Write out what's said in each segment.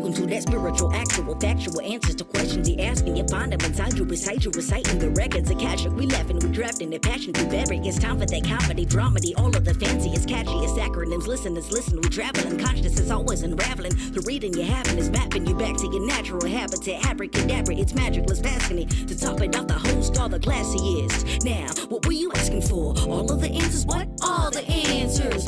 Welcome to that spiritual, actual, factual answers to questions you're asking. You find them inside you, recite you, reciting the records. Akashic, we laughing, we drafting the passion through various. Time for that comedy, dramedy, all of the fanciest, catchiest acronyms. Listeners, listen, we traveling. Consciousness is always unraveling. The reading you're having is mapping you back to your natural habitat. Abracadabra, it's magicless, passing it. To top it off, the host, all the classiest. Now, what were you asking for? All of the answers? What? All the answers.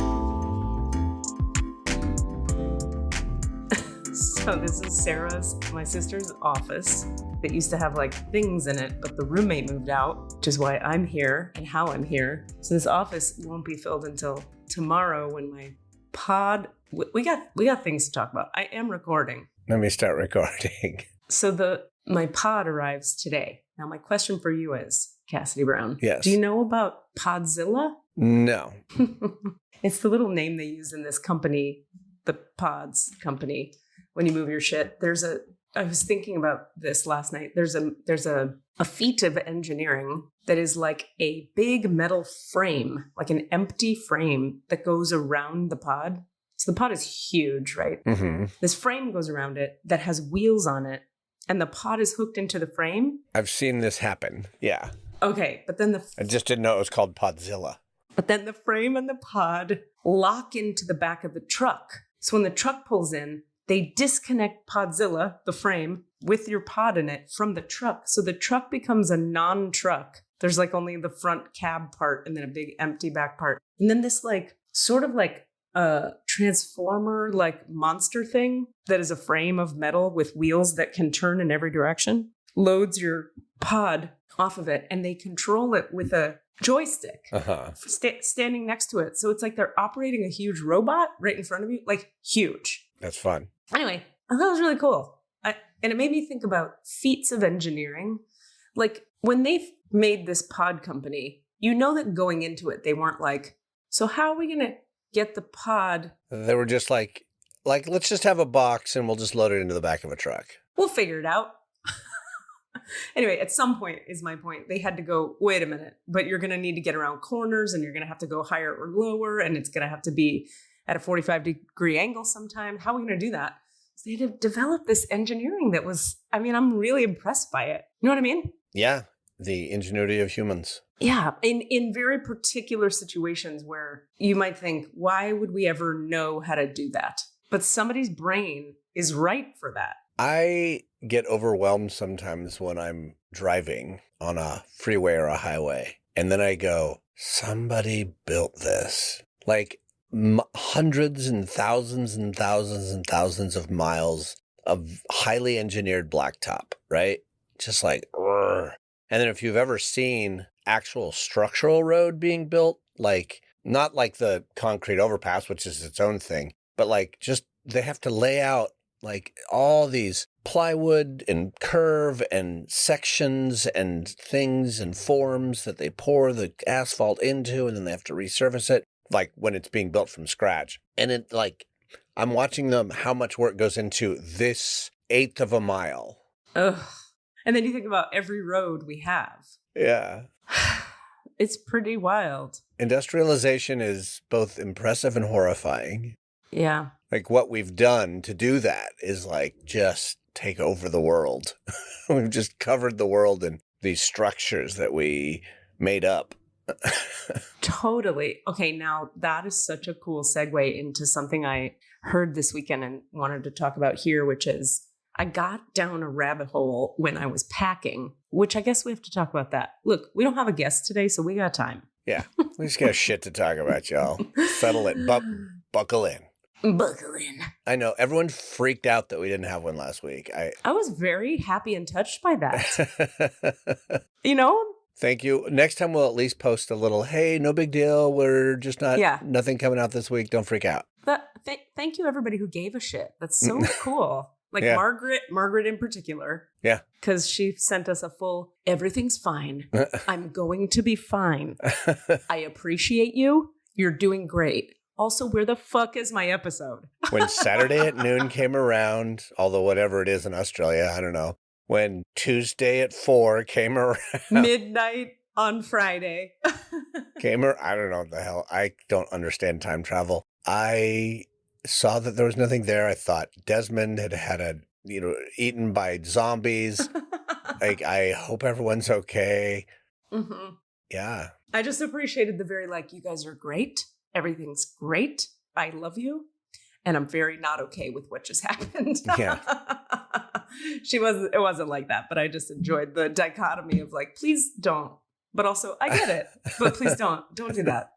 So this is Sarah's, my sister's office that used to have like things in it, but the roommate moved out, which is why I'm here and how I'm here. So this office won't be filled until tomorrow when my pod, we got things to talk about. I am recording. Let me start recording. So my pod arrives today. Now my question for you is, Cassidy Brown. Yes. Do you know about Podzilla? No. It's the little name they use in this company, the Pods company. When you move your shit, I was thinking about this last night. There's a feat of engineering that is like a big metal frame, like an empty frame that goes around the pod. So the pod is huge, right? Mm-hmm. This frame goes around it that has wheels on it, and the pod is hooked into the frame. I've seen this happen. Yeah. Okay, but then I just didn't know it was called Podzilla. But then the frame and the pod lock into the back of the truck. So when the truck pulls in, they disconnect Podzilla, the frame, with your pod in it from the truck. So the truck becomes a non-truck. There's like only the front cab part and then a big empty back part. And then this like sort of like a transformer like monster thing that is a frame of metal with wheels that can turn in every direction loads your pod off of it, and they control it with a joystick standing next to it. So it's like they're operating a huge robot right in front of you, like huge. That's fun. Anyway, I thought it was really cool. And it made me think about feats of engineering. Like when they made this pod company, you know that going into it, they weren't like, so how are we going to get the pod? They were just like, let's just have a box and we'll just load it into the back of a truck. We'll figure it out. Anyway, at some point is my point. They had to go, wait a minute, but you're going to need to get around corners and you're going to have to go higher or lower. And it's going to have to be at a 45-degree angle sometime. How are we going to do that? So they had to develop this engineering that was, I'm really impressed by it. You know what I mean? Yeah. The ingenuity of humans. Yeah. In very particular situations where you might think, why would we ever know how to do that? But somebody's brain is right for that. I get overwhelmed sometimes when I'm driving on a freeway or a highway. And then I go, somebody built this. Like hundreds and thousands and thousands and thousands of miles of highly engineered blacktop, right? Just like, and then if you've ever seen actual structural road being built, like not like the concrete overpass, which is its own thing, but like just they have to lay out like all these plywood and curve and sections and things and forms that they pour the asphalt into, and then they have to resurface it, like when it's being built from scratch. And it like, I'm watching them, how much work goes into this 1/8 of a mile. Ugh. And then you think about every road we have. Yeah. It's pretty wild. Industrialization is both impressive and horrifying. Yeah. Like what we've done to do that is like just take over the world. We've just covered the world in these structures that we made up. Totally. Okay, now that is such a cool segue into something I heard this weekend and wanted to talk about here, which is I got down a rabbit hole when I was packing, which I guess we have to talk about that. Look, we don't have a guest today, so we got time. Yeah, we just got shit to talk about, y'all. Settle it. Buckle in. Buckle in. I know. Everyone freaked out that we didn't have one last week. I was very happy and touched by that. You know? Thank you. Next time we'll at least post a little, hey, no big deal. We're just nothing coming out this week. Don't freak out. Thank you, everybody who gave a shit. That's so cool. Like yeah. Margaret in particular. Yeah. Because she sent us a full, everything's fine. I'm going to be fine. I appreciate you. You're doing great. Also, where the fuck is my episode? When Saturday at noon came around, although whatever it is in Australia, I don't know. When Tuesday at 4 came around. Midnight on Friday. I don't know what the hell. I don't understand time travel. I saw that there was nothing there. I thought Desmond had eaten by zombies. Like, I hope everyone's okay. Mm-hmm. Yeah. I just appreciated the very, like, you guys are great. Everything's great. I love you. And I'm very not okay with what just happened. Yeah. It wasn't like that, but I just enjoyed the dichotomy of like, please don't. But also, I get it, but please don't do that.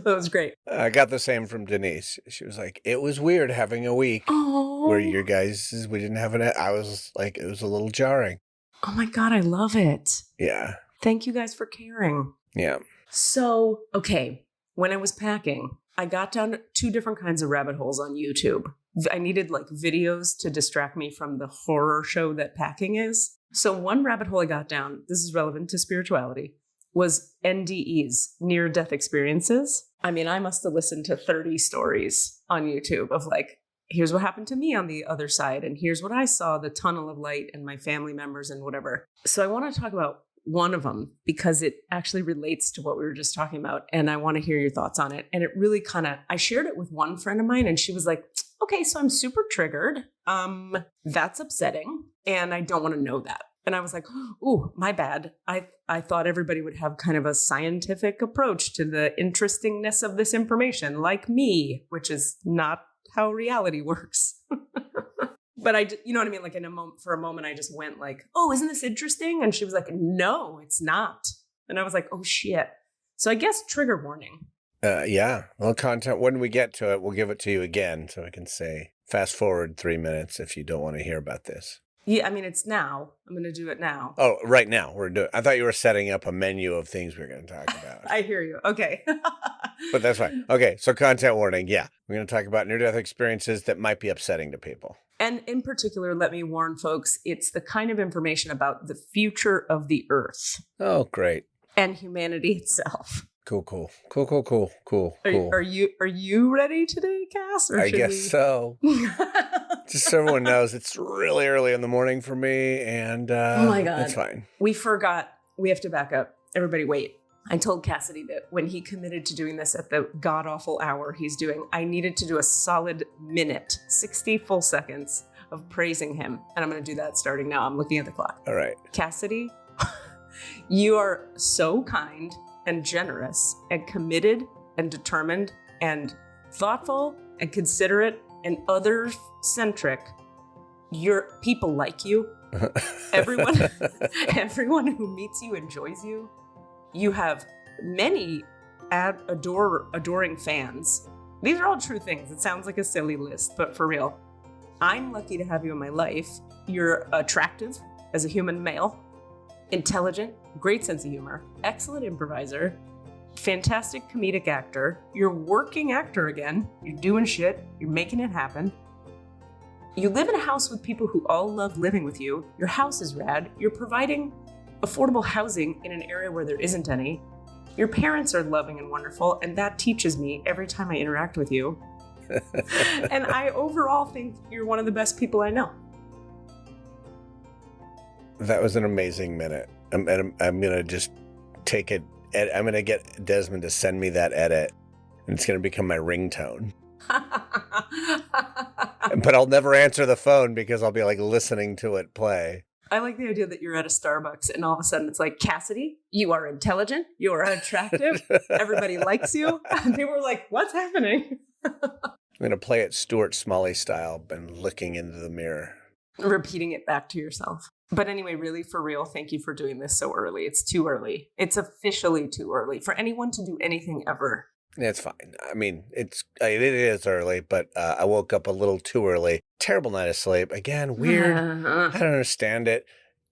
That was great. I got the same from Denise. She was like, it was weird having a week where you guys, we didn't have I was like, it was a little jarring. Oh my God, I love it. Yeah. Thank you guys for caring. Yeah. So, okay, when I was packing, I got down 2 different kinds of rabbit holes on YouTube. I needed like videos to distract me from the horror show that packing is. So one rabbit hole I got down, this is relevant to spirituality, was NDEs, near-death experiences. I mean, I must have listened to 30 stories on YouTube of like, here's what happened to me on the other side, and here's what I saw, the tunnel of light and my family members and whatever. So I want to talk about one of them because it actually relates to what we were just talking about, and I want to hear your thoughts on it. And it really I shared it with one friend of mine, and she was like, okay, so I'm super triggered. That's upsetting, and I don't want to know that. And I was like, ooh, my bad. I thought everybody would have kind of a scientific approach to the interestingness of this information, like me, which is not how reality works. But you know what I mean? Like for a moment, I just went like, oh, isn't this interesting? And she was like, no, it's not. And I was like, oh shit. So I guess trigger warning. Yeah. Well, content, when we get to it, we'll give it to you again. So I can say fast forward 3 minutes if you don't want to hear about this. Yeah, I mean, it's now. I'm going to do it now. Oh, right now. I thought you were setting up a menu of things we were going to talk about. I hear you. Okay. But that's fine. Okay, so content warning. Yeah, we're going to talk about near-death experiences that might be upsetting to people. And in particular, let me warn folks, it's the kind of information about the future of the Earth. Oh, great. And humanity itself. Cool. Are you ready today, Cass? Or I guess so. Just so everyone knows, it's really early in the morning for me, and oh my God, it's fine. We forgot. We have to back up. Everybody, wait. I told Cassidy that when he committed to doing this at the god-awful hour he's doing, I needed to do a solid minute, 60 full seconds of praising him. And I'm going to do that starting now. I'm looking at the clock. All right. Cassidy, you are so kind and generous and committed and determined and thoughtful and considerate and other-centric. Your people like you. Everyone who meets you enjoys you. You have many adoring fans. These are all true things. It sounds like a silly list, but for real. I'm lucky to have you in my life. You're attractive as a human male, intelligent, great sense of humor, excellent improviser, fantastic comedic actor. You're working actor again. You're doing shit. You're making it happen. You live in a house with people who all love living with you. Your house is rad. You're providing affordable housing in an area where there isn't any. Your parents are loving and wonderful, and that teaches me every time I interact with you. And I overall think you're one of the best people I know. That was an amazing minute. I'm going to just take it. I'm going to get Desmond to send me that edit, and it's going to become my ringtone. But I'll never answer the phone because I'll be like listening to it play. I like the idea that you're at a Starbucks and all of a sudden it's like, Cassidy, you are intelligent, you are attractive, everybody likes you. And people are like, what's happening? I'm going to play it Stuart Smalley style and looking into the mirror. Repeating it back to yourself. But anyway, really, for real, thank you for doing this so early. It's too early. It's officially too early for anyone to do anything ever. It's fine. I mean, it is early, but I woke up a little too early. Terrible night of sleep. Again, weird. I don't understand it.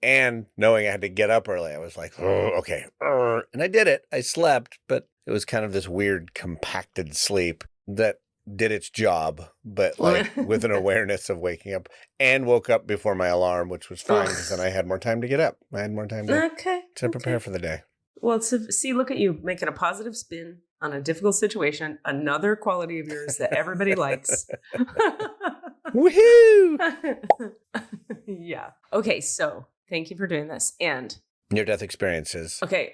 And knowing I had to get up early, I was like, oh, okay. And I did it. I slept, but it was kind of this weird compacted sleep that did its job, but like with an awareness of waking up, and woke up before my alarm, which was fine because then I had more time to get up. I had more time to prepare for the day. Well, see, look at you making a positive spin on a difficult situation, another quality of yours that everybody likes. Woohoo! Yeah. Okay, so thank you for doing this. And near-death experiences. Okay,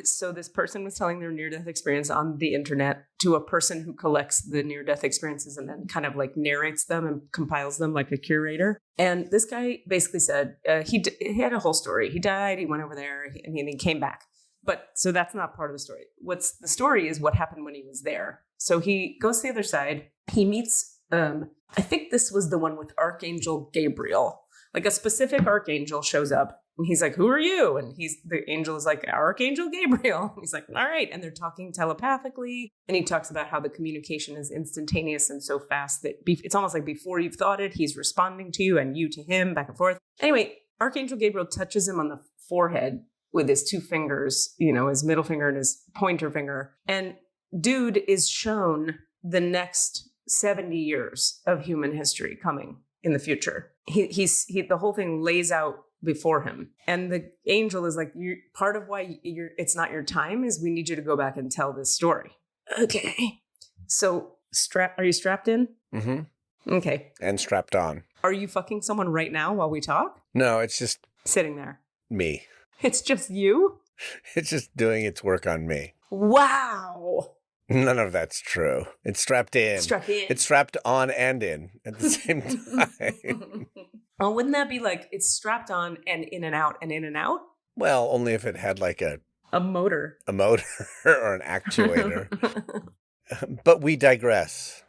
So this person was telling their near-death experience on the internet to a person who collects the near-death experiences and then kind of like narrates them and compiles them like a curator. And this guy basically said he had a whole story. He died, he went over there, and he came back. But so that's not part of the story. What's the story is what happened when he was there. So he goes to the other side. He meets, I think this was the one with Archangel Gabriel. Like a specific archangel shows up. And he's like, who are you? And the angel is like, Archangel Gabriel. And he's like, all right. And they're talking telepathically. And he talks about how the communication is instantaneous and so fast that it's almost like before you've thought it, he's responding to you and you to him, back and forth. Anyway, Archangel Gabriel touches him on the forehead with his two fingers, his middle finger and his pointer finger. And dude is shown the next 70 years of human history coming in the future. The whole thing lays out before him. And the angel is like, part of why it's not your time is we need you to go back and tell this story. Okay. So are you strapped in? Mm-hmm. Okay. And strapped on. Are you fucking someone right now while we talk? No, it's just sitting there. Me. It's just you? It's just doing its work on me. Wow. None of that's true. It's strapped in. Strapped in. It's strapped on and in at the same time. Oh, wouldn't that be like it's strapped on and in and out and in and out? Well, only if it had like a motor. A motor or an actuator. But we digress.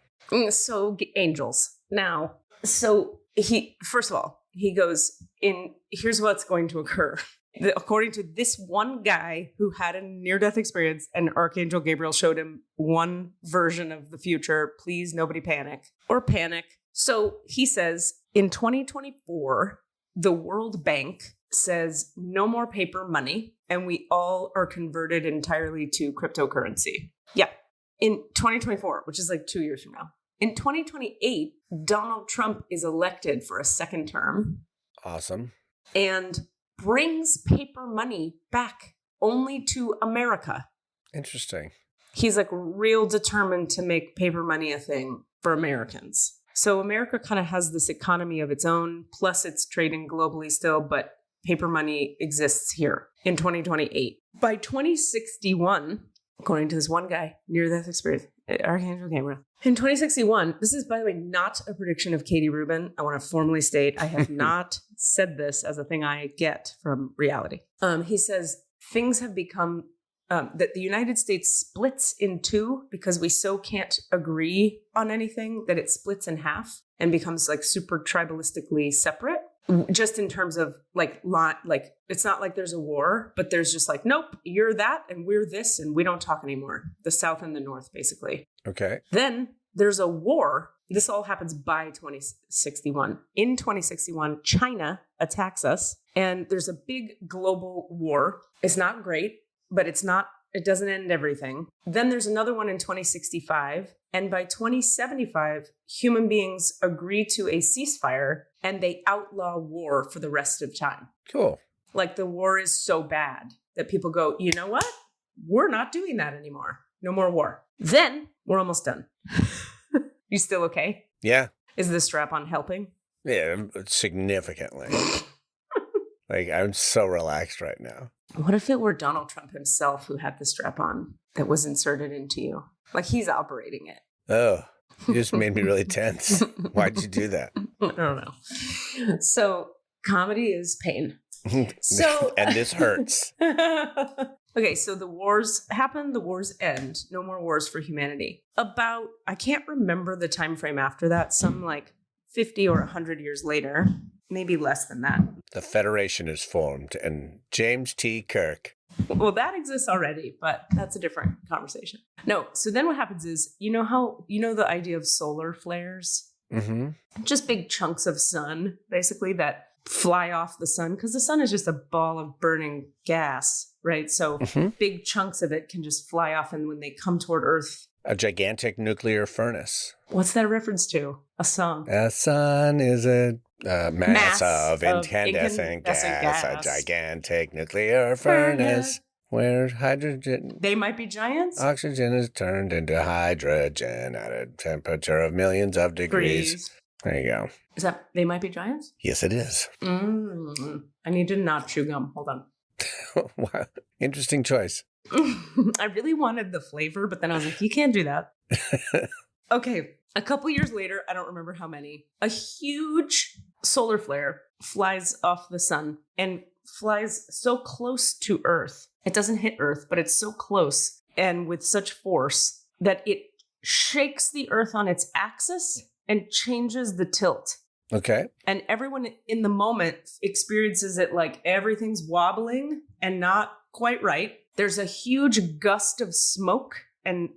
So angels. Now, so first of all, he goes in, here's what's going to occur. According to this one guy who had a near-death experience and Archangel Gabriel showed him one version of the future, please nobody panic or panic. So he says in 2024, the World Bank says no more paper money and we all are converted entirely to cryptocurrency. Yeah. In 2024, which is like 2 years from now. In 2028, Donald Trump is elected for a second term. Awesome. And brings paper money back only to America. Interesting. He's like real determined to make paper money a thing for Americans. So America kind of has this economy of its own, plus it's trading globally still, but paper money exists here in 2028. By 2061, according to this one guy, near-death experience, Archangel Gabriel. In 2061, this is, by the way, not a prediction of Katie Rubin. I want to formally state I have not said this as a thing I get from reality. He says things have become, that the United States splits in two because we so can't agree on anything that it splits in half and becomes like super tribalistically separate. Just in terms of like it's not like there's a war, but there's just like, nope, you're that and we're this and we don't talk anymore. The South and the North, basically. Okay. Then there's a war. This all happens by 2061. In 2061, China attacks us and there's a big global war. It's not great, but it doesn't end everything. Then there's another one in 2065. And by 2075, human beings agree to a ceasefire and they outlaw war for the rest of time. Cool. Like the war is so bad that people go, you know what? We're not doing that anymore. No more war. Then we're almost done. You still okay? Yeah. Is the strap-on helping? Yeah, significantly. Like, I'm so relaxed right now. What if it were Donald Trump himself who had the strap-on that was inserted into you? Like he's operating it. Oh, you just made me really tense. Why'd you do that? I don't know. So comedy is pain. So and this hurts. Okay, so the wars happen, the wars end. No more wars for humanity. About, I can't remember the time frame after that, some like 50 or 100 years later, maybe less than that. The Federation is formed and James T. Kirk. Well, that exists already, but that's a different conversation. No, so then what happens is, you know the idea of solar flares? Mm-hmm. Just big chunks of sun, basically, that fly off the sun, because the sun is just a ball of burning gas, right? So big chunks of it can just fly off, and when they come toward Earth... A gigantic nuclear furnace. What's that a reference to? A song. A sun is a mass of incandescent gas, a gigantic nuclear furnace where hydrogen... They might be giants? Oxygen is turned into hydrogen at a temperature of millions of degrees. There you go. Is that They Might Be Giants? Yes, it is. I need to not chew gum. Hold on. Wow. Interesting choice. I really wanted the flavor, but then I was like, you can't do that. Okay. A couple years later, I don't remember how many, a huge solar flare flies off the sun and flies so close to Earth. It doesn't hit Earth, but it's so close and with such force that it shakes the Earth on its axis and changes the tilt. Okay. And everyone in the moment experiences it like everything's wobbling and not quite right. There's a huge gust of smoke and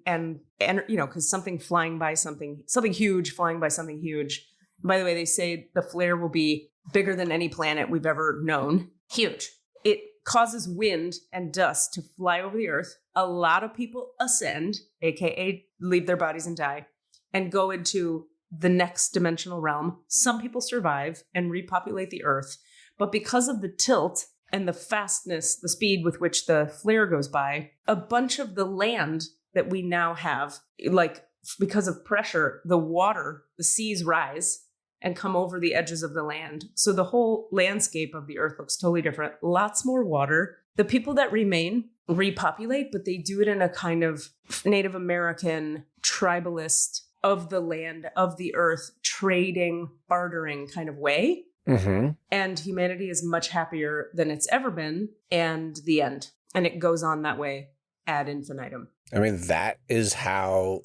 you know, because something flying by something huge flying by something huge. By the way, they say the flare will be bigger than any planet we've ever known. Huge. It causes wind and dust to fly over the Earth. A lot of people ascend, aka leave their bodies and die, and go into the next dimensional realm. Some people survive and repopulate the Earth. But because of the tilt and the fastness, the speed with which the flare goes by, a bunch of the land that we now have, like because of pressure, the water, the seas rise and come over the edges of the land. So the whole landscape of the Earth looks totally different. Lots more water. The people that remain repopulate, but they do it in a kind of Native American, tribalist, of the land, of the Earth, trading, bartering kind of way. Mm-hmm. And humanity is much happier than it's ever been. And the end. And it goes on that way ad infinitum. I mean, that is how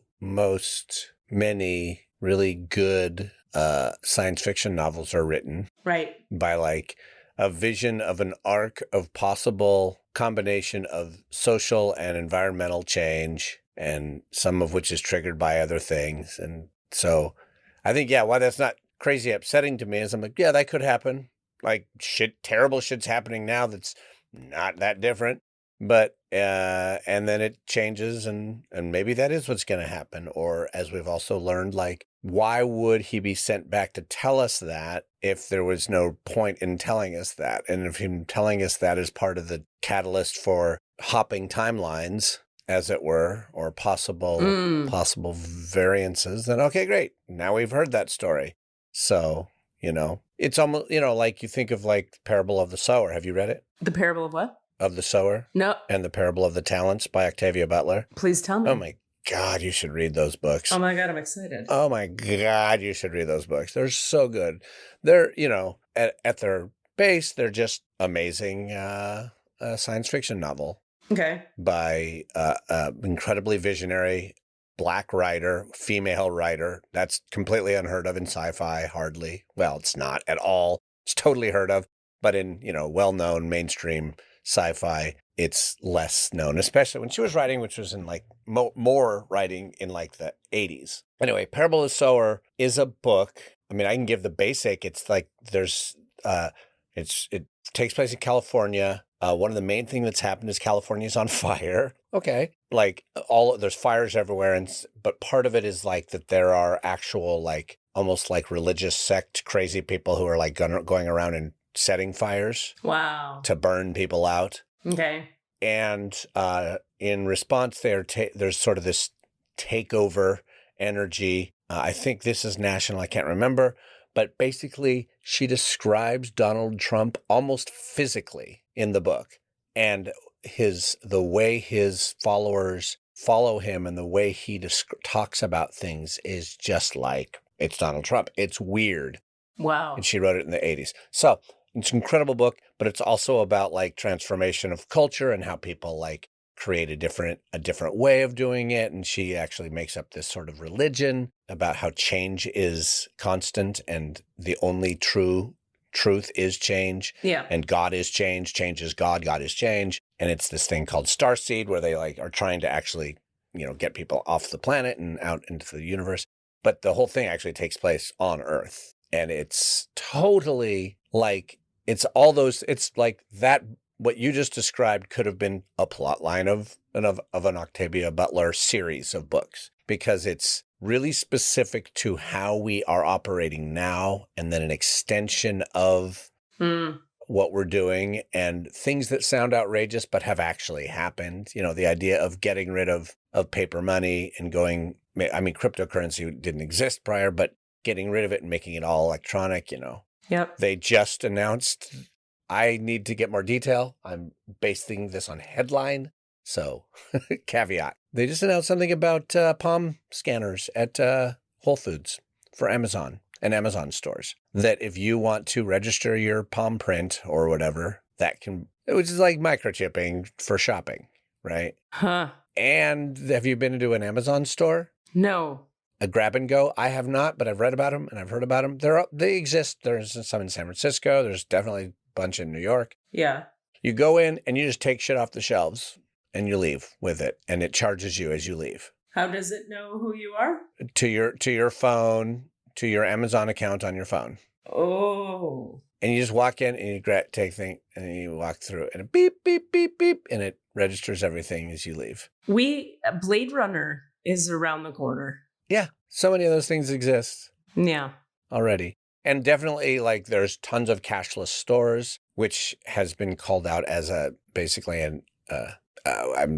many really good science fiction novels are written. Right. By like a vision of an arc of possible combination of social and environmental change, and some of which is triggered by other things. And so I think, yeah, why that's not crazy upsetting to me is I'm like, yeah, that could happen. Like terrible shit's happening now that's not that different. But, and then it changes and maybe that is what's going to happen. Or as we've also learned, like, why would he be sent back to tell us that if there was no point in telling us that? And if him telling us that is part of the catalyst for hopping timelines, as it were, or possible variances, then okay, great. Now we've heard that story. So, you know, it's almost, you know, like you think of like Parable of the Sower. Have you read it? The Parable of what? Of the Sower? No. And the Parable of the Talents by Octavia Butler. Please tell me. Oh my God, you should read those books. Oh my God, I'm excited. Oh my God, you should read those books. They're so good. They're, you know, at their base, they're just amazing science fiction novel. Okay. By incredibly visionary Black writer, female writer. That's completely unheard of in sci-fi, hardly. Well, it's not at all. It's totally heard of. But in, you know, well-known mainstream sci-fi, it's less known, especially when she was writing, which was in like more writing in like the 80s. Anyway, Parable of the Sower is a book. I mean, I can give the basic. It's like there's, it takes place in California. One of the main things that's happened is California is on fire. Okay. Like there's fires everywhere. But part of it is like that there are actual, like almost like religious sect crazy people who are like going around and setting fires. Wow. To burn people out. Okay. And in response, there's sort of this takeover energy. I think this is national. I can't remember. But basically, she describes Donald Trump almost physically in the book. And the way his followers follow him and the way he talks about things is just like, it's Donald Trump. It's weird. Wow. And she wrote it in the 80s. So it's an incredible book, but it's also about like transformation of culture and how people like create a different way of doing it. And she actually makes up this sort of religion about how change is constant and the only truth is change. Yeah. And God is change. Change is God. God is change. And it's this thing called Starseed where they like are trying to actually, you know, get people off the planet and out into the universe. But the whole thing actually takes place on Earth. And it's totally like, it's like that. What you just described could have been a plot line of an Octavia Butler series of books, because it's really specific to how we are operating now, and then an extension of what we're doing and things that sound outrageous but have actually happened. You know, the idea of getting rid of paper money and cryptocurrency didn't exist prior, but getting rid of it and making it all electronic, you know. Yep. They just announced I need to get more detail. I'm basing this on headline. So caveat. They just announced something about palm scanners at Whole Foods for Amazon and Amazon stores. That if you want to register your palm print or whatever, that can, which is like microchipping for shopping, right? Huh. And have you been to an Amazon store? No. A grab and go? I have not, but I've read about them and I've heard about them. They exist. There's some in San Francisco. There's definitely a bunch in New York. Yeah. You go in and you just take shit off the shelves and you leave with it, and it charges you as you leave. How does it know who you are? To your phone, to your Amazon account on your phone. Oh. And you just walk in and you take thing and you walk through and it beep, beep, beep, beep, and it registers everything as you leave. Blade Runner is around the corner. Yeah. So many of those things exist. Yeah. Already. And definitely, like, there's tons of cashless stores, which has been called out as basically I'm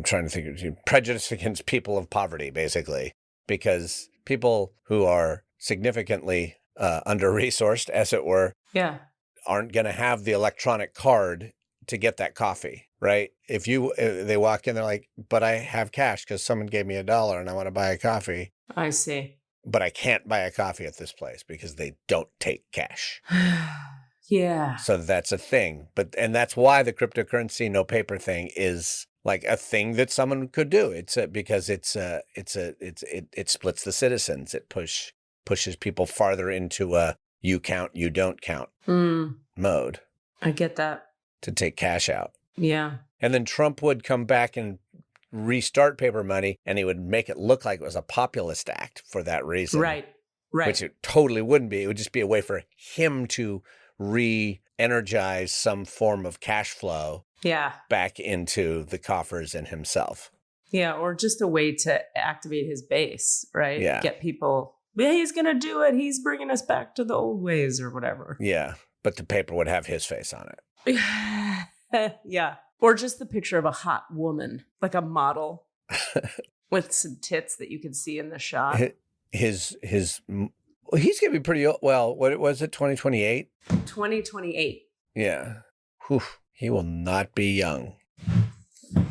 trying to think of prejudice against people of poverty, basically, because people who are significantly under-resourced, as it were, Yeah. aren't going to have the electronic card to get that coffee, right? If they walk in, they're like, but I have cash because someone gave me $1 and I want to buy a coffee. I see. But I can't buy a coffee at this place because they don't take cash. Yeah. So that's a thing. And that's why the cryptocurrency no paper thing is like a thing that someone could do. Because it splits the citizens. It pushes people farther into a you count, you don't count mode. I get that. To take cash out. Yeah. And then Trump would come back and restart paper money, and he would make it look like it was a populist act for that reason. Right. Which it totally wouldn't be. It would just be a way for him to re-energize some form of cash flow back into the coffers and himself. Yeah, or just a way to activate his base, right? Yeah. Get people, he's going to do it. He's bringing us back to the old ways or whatever. Yeah, but the paper would have his face on it. Yeah. Or just the picture of a hot woman, like a model with some tits that you can see in the shot. He's going to be pretty old. Well, what was it, 2028? 2028. Yeah. Whew. He will not be young.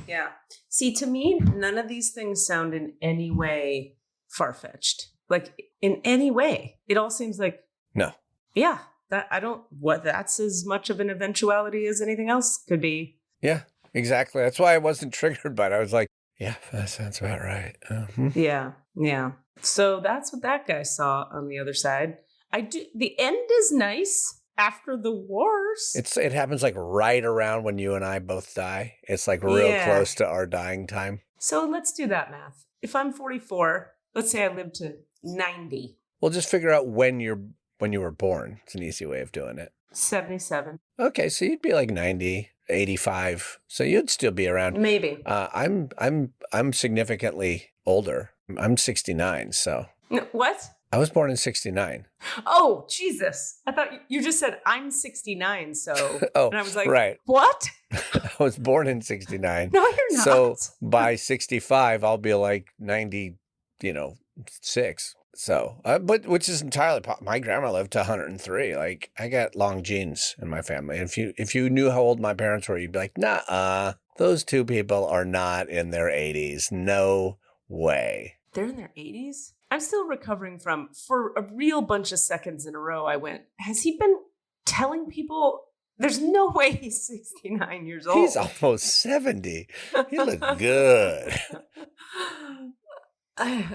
Yeah. See, to me, none of these things sound in any way far-fetched. Like, in any way. It all seems like... No. Yeah. That's as much of an eventuality as anything else could be. Yeah, exactly. That's why I wasn't triggered by it. I was like, yeah, that sounds about right. Uh-huh. Yeah. Yeah. So that's what that guy saw on the other side. The end is nice after the wars. It happens like right around when you and I both die. It's like real close to our dying time. So let's do that math. If I'm 44, let's say I live to 90. We'll just figure out when you were born. It's an easy way of doing it. 77. Okay, so you'd be like 90, 85. So you'd still be around. Maybe. I'm significantly older. I'm 69, so. What? I was born in 69. Oh, Jesus. I thought you just said I'm 69, so. Oh, and I was like, right. What? I was born in 69. No, you're not. So by 65, I'll be like 96. So, but which is entirely my grandma lived to 103. Like, I got long genes in my family. And if you knew how old my parents were, you'd be like, nah, those two people are not in their 80s. No way. They're in their 80s? I'm still recovering for a real bunch of seconds in a row, I went, has he been telling people? There's no way he's 69 years old. He's almost 70. He looked good.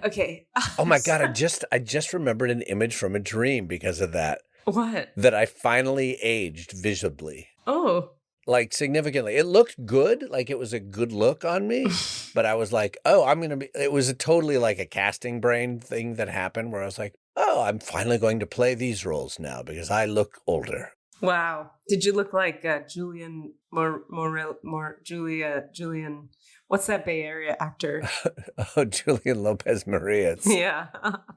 Okay. Oh my God, I just remembered an image from a dream because of that. What? That I finally aged visibly. Oh. Like significantly. It looked good, like it was a good look on me, but I was like, oh, it was totally like a casting brain thing that happened where I was like, oh, I'm finally going to play these roles now because I look older. Wow. Did you look like Julian, what's that Bay Area actor? Oh, Julian Lopez Marias. Yeah.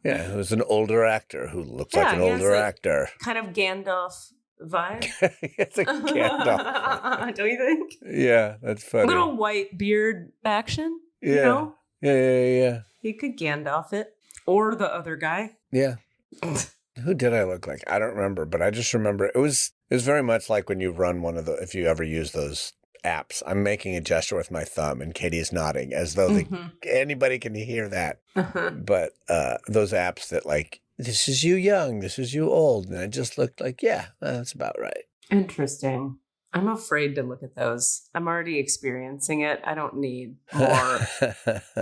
Yeah, who's an older actor who looks like an older actor. Kind of Gandalf vibe. It's a Gandalf. Don't you think? Yeah, that's funny. Little white beard action. Yeah. You know? Yeah. He could Gandalf it. Or the other guy. Yeah. Who did I look like? I don't remember, but I just remember it was It's very much like when you run if you ever use those apps. I'm making a gesture with my thumb and Katie is nodding as though anybody can hear that. But those apps that like, this is you young, this is you old. And I just looked like, yeah, that's about right. Interesting. I'm afraid to look at those. I'm already experiencing it. I don't need more.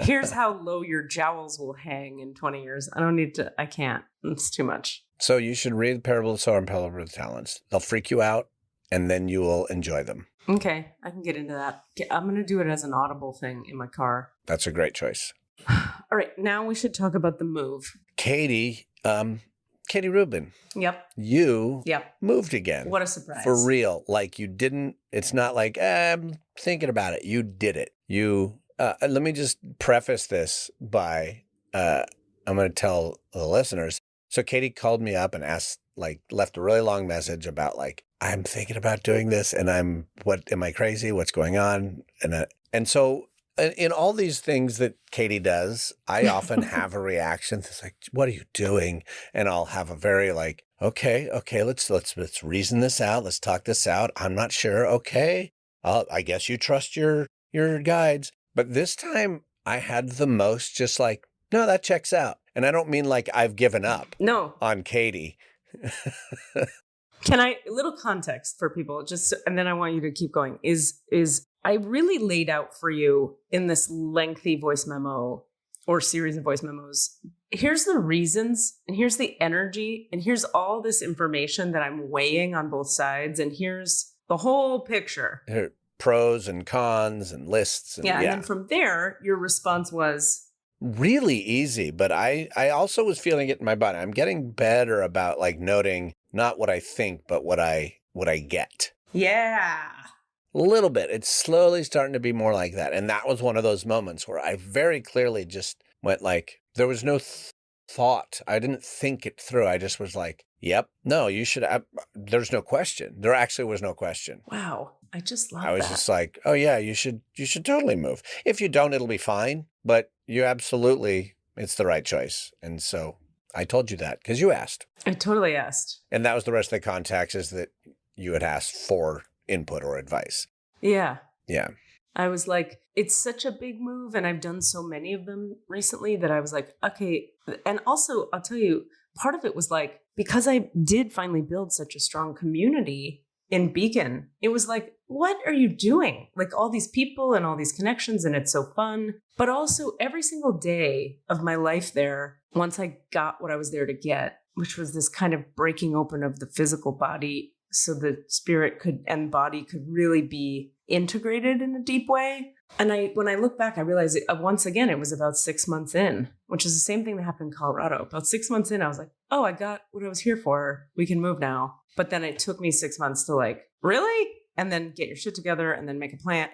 Here's how low your jowls will hang in 20 years. I can't. It's too much. So you should read the Parable of the Sower and Parable of the Talents. They'll freak you out and then you will enjoy them. Okay, I can get into that. I'm going to do it as an audible thing in my car. That's a great choice. All right, now we should talk about the move. Katie Rubin. Yep. You moved again. What a surprise. For real. Like you didn't, it's not like, I'm thinking about it. You did it. Let me just preface this by, I'm going to tell the listeners. So Katie called me up and left a really long message about like, I'm thinking about doing this and am I crazy? What's going on? And so in all these things that Katie does, I often have a reaction that's like, what are you doing? And I'll have a very like, okay, let's reason this out. Let's talk this out. I'm not sure. Okay. I guess you trust your guides. But this time I had the most just like, no, that checks out. And I don't mean like I've given up on Katie. Can a little context for people, and then I want you to keep going, is I really laid out for you in this lengthy voice memo or series of voice memos. Here's the reasons, and here's the energy, and here's all this information that I'm weighing on both sides, and here's the whole picture. Pros and cons and lists. And then from there, your response was really easy, but I also was feeling it in my body. I'm getting better about like noting not what I think, but what I get. Yeah. A little bit. It's slowly starting to be more like that. And that was one of those moments where I very clearly just went like, there was no thought. I didn't think it through. I just was like, yep, no, you should. There's no question. There actually was no question. Wow. I just love that. I was just like, oh yeah, you should totally move. If you don't, it'll be fine. But you absolutely, it's the right choice. And so I told you that because you asked. I totally asked. And that was the rest of the contacts is that you had asked for input or advice. Yeah. Yeah. I was like, it's such a big move. And I've done so many of them recently that I was like, okay. And also, I'll tell you, part of it was like, because I did finally build such a strong community in Beacon, it was like, what are you doing? Like all these people and all these connections, and it's so fun. But also every single day of my life there, once I got what I was there to get, which was this kind of breaking open of the physical body so the spirit and body could really be integrated in a deep way. And when I look back, I realized once again, it was about 6 months in, which is the same thing that happened in Colorado. About 6 months in, I was like, oh, I got what I was here for. We can move now. But then it took me 6 months to like, really? And then get your shit together and then make a plan,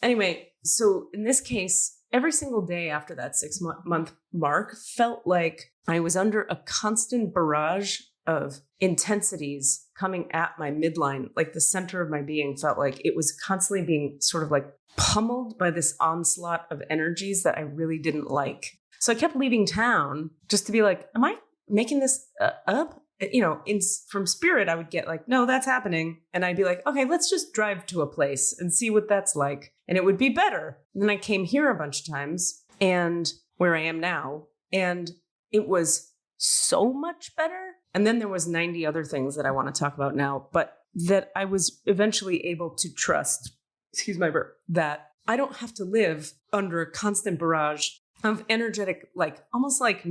Anyway, so in this case, every single day after that 6 month mark felt like I was under a constant barrage of intensities coming at my midline. Like the center of my being felt like it was constantly being sort of like pummeled by this onslaught of energies that I really didn't like. So I kept leaving town just to be like, am I making this up? From spirit, I would get like, no, that's happening. And I'd be like, okay, let's just drive to a place and see what that's like. And it would be better. And then I came here a bunch of times and where I am now, and it was so much better. And then there was 90 other things that I want to talk about now, but that I was eventually able to trust, that I don't have to live under a constant barrage of energetic, like almost like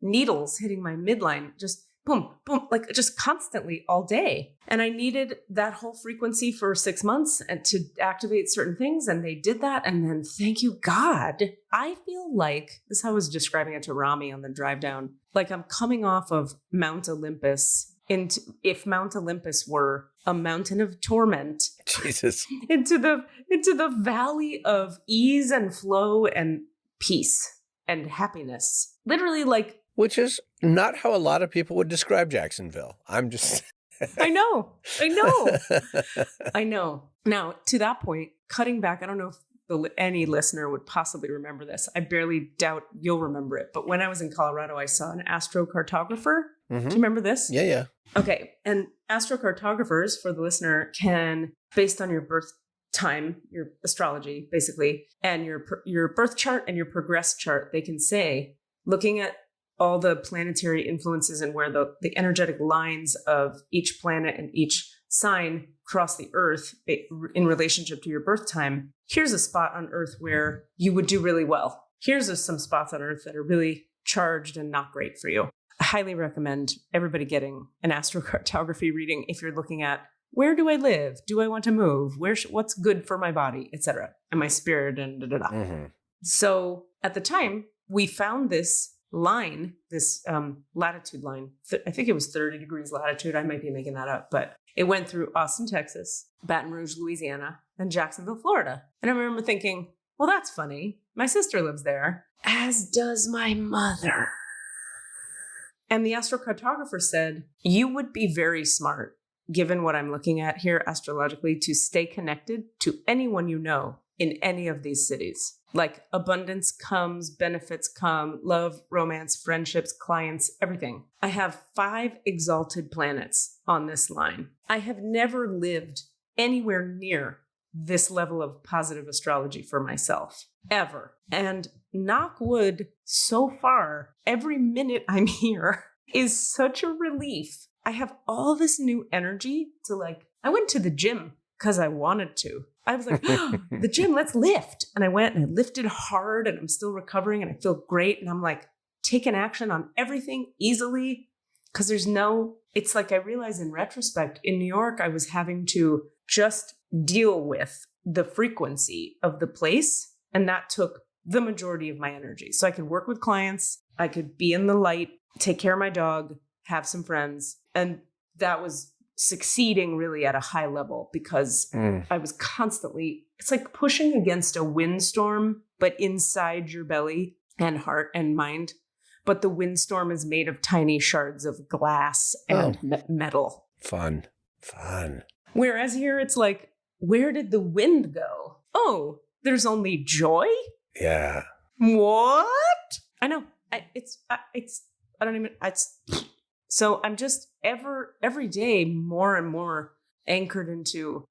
needles hitting my midline, just boom, boom, like just constantly all day. And I needed that whole frequency for 6 months and to activate certain things. And they did that. And then thank you, God, I feel like, this is how I was describing it to Rami on the drive down, like I'm coming off of Mount Olympus if Mount Olympus were a mountain of torment, Jesus, into the valley of ease and flow and peace and happiness. Literally like, which is not how a lot of people would describe Jacksonville. I'm just... I know. Now, to that point, cutting back, I don't know if any listener would possibly remember this. I barely doubt you'll remember it. But when I was in Colorado, I saw an astrocartographer. Do you remember this? Yeah. Okay. And astrocartographers, for the listener, can, based on your birth time, your astrology, basically, and your birth chart and your progress chart, they can say, looking at all the planetary influences and where the energetic lines of each planet and each sign cross the earth in relationship to your birth time, here's a spot on earth where you would do really well. Here's some spots on earth that are really charged and not great for you. I highly recommend everybody getting an astrocartography reading if you're looking at, where do I live? Do I want to move? What's good for my body, etc., and my spirit, and da-da-da. Mm-hmm. So at the time, we found this line, this latitude line. I think it was 30 degrees latitude. I might be making that up, but it went through Austin, Texas, Baton Rouge, Louisiana, and Jacksonville, Florida. And I remember thinking, well, that's funny. My sister lives there, as does my mother. And the astrocartographer said, you would be very smart, given what I'm looking at here astrologically, to stay connected to anyone you know in any of these cities. Like abundance comes, benefits come, love, romance, friendships, clients, everything. I have 5 exalted planets on this line. I have never lived anywhere near this level of positive astrology for myself, ever. And knock wood, so far, every minute I'm here is such a relief. I have all this new energy to I went to the gym because I wanted to. I was like, the gym, let's lift. And I went and I lifted hard and I'm still recovering and I feel great. And I'm taking action on everything easily because it's I realize in retrospect, in New York, I was having to just deal with the frequency of the place. And that took the majority of my energy. So I could work with clients. I could be in the light, take care of my dog, have some friends. And that was succeeding really at a high level because I was constantly, it's like pushing against a windstorm, but inside your belly and heart and mind. But the windstorm is made of tiny shards of glass and metal. Fun. Whereas here it's where did the wind go? Oh, there's only joy? Yeah. What? I know. So I'm just every day more and more anchored into,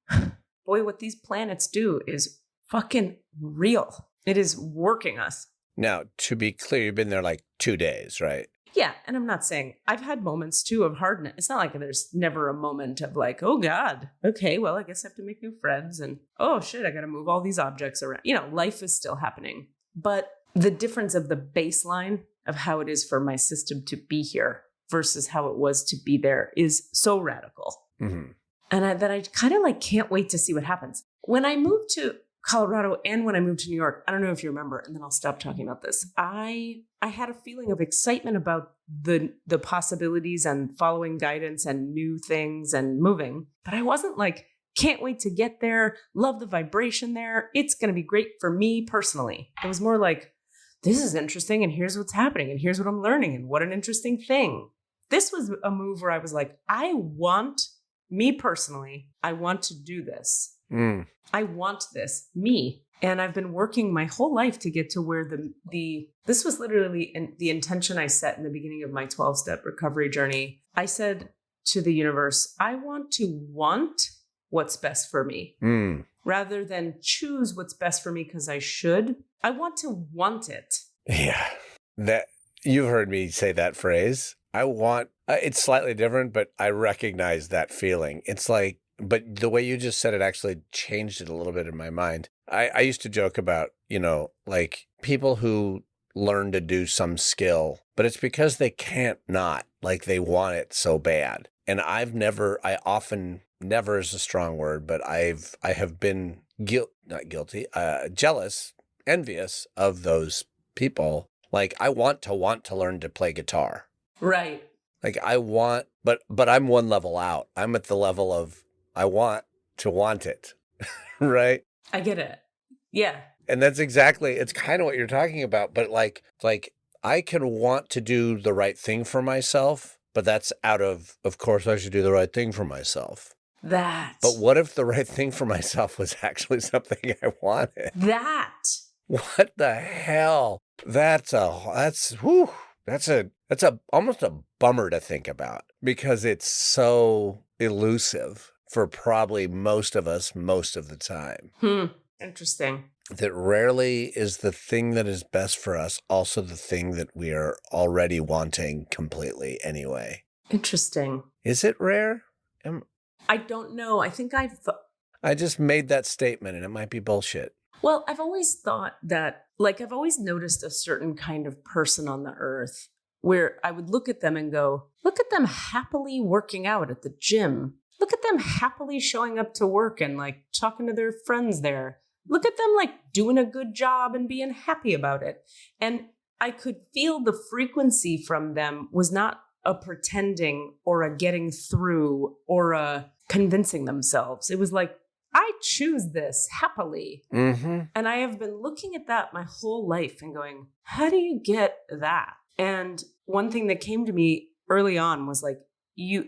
boy, what these planets do is fucking real. It is working us. Now, to be clear, you've been there 2 days, right? Yeah. And I'm not saying I've had moments too of hardness. It's not there's never a moment of oh God, okay, well, I guess I have to make new friends and oh shit, I got to move all these objects around. Life is still happening. But the difference of the baseline of how it is for my system to be here versus how it was to be there is so radical. Mm-hmm. And I kind of can't wait to see what happens. When I moved to Colorado and when I moved to New York, I don't know if you remember, and then I'll stop talking about this. I had a feeling of excitement about the possibilities and following guidance and new things and moving. But I wasn't can't wait to get there, love the vibration there. It's going to be great for me personally. It was more this is interesting and here's what's happening and here's what I'm learning and what an interesting thing. This was a move where I was me personally, I want to do this. I want this, me. And I've been working my whole life to get to where this was literally the intention I set in the beginning of my 12-step recovery journey. I said to the universe, I want to want what's best for me rather than choose what's best for me because I should. I want to want it. Yeah. That you've heard me say that phrase. I want, it's slightly different, but I recognize that feeling. It's but the way you just said it actually changed it a little bit in my mind. I used to joke about, people who learn to do some skill, but it's because they can't not, they want it so bad. And never is a strong word, but I have been jealous, envious of those people. I want to learn to play guitar. Right. I want, but I'm one level out. I'm at the level of, I want to want it. Right. I get it. Yeah. And that's it's kind of what you're talking about. But I can want to do the right thing for myself, but that's out of course I should do the right thing for myself. That. But what if the right thing for myself was actually something I wanted? That. What the hell? That's almost a bummer to think about because it's so elusive for probably most of us most of the time. Interesting. That rarely is the thing that is best for us also the thing that we are already wanting completely anyway. Interesting. Is it rare? I don't know. I think I just made that statement and it might be bullshit. Well, I've always thought that, like, I've always noticed a certain kind of person on the earth where I would look at them and go, look at them happily working out at the gym. Look at them happily showing up to work and like talking to their friends there. Look at them like doing a good job and being happy about it. And I could feel the frequency from them was not a pretending or a getting through or a convincing themselves. It was like, I choose this happily. Mm-hmm. And I have been looking at that my whole life and going, how do you get that? And one thing that came to me early on was like,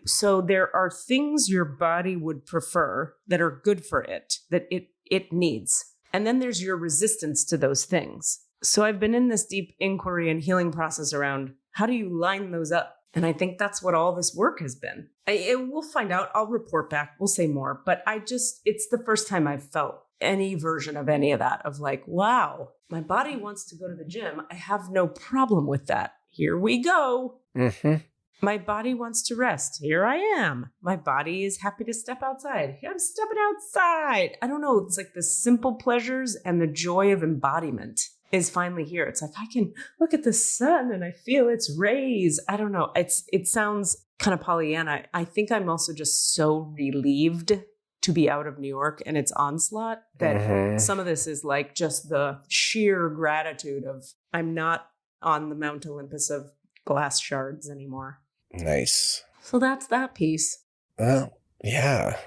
so there are things your body would prefer that are good for it, that it needs. And then there's your resistance to those things. So I've been in this deep inquiry and healing process around how do you line those up? And I think that's what all this work has been. We'll find out. I'll report back. We'll say more. But it's the first time I've felt any version of any of that, of like, wow, my body wants to go to the gym. I have no problem with that. Here we go. Mm-hmm. My body wants to rest. Here I am. My body is happy to step outside. Here I'm stepping outside. I don't know. It's like the simple pleasures and the joy of embodiment is finally here. It's like, I can look at the sun and I feel its rays. I don't know. It sounds kind of Pollyanna. I think I'm also just so relieved to be out of New York and its onslaught that some of this is like just the sheer gratitude of I'm not on the Mount Olympus of glass shards anymore. Nice. So that's that piece. Well, yeah.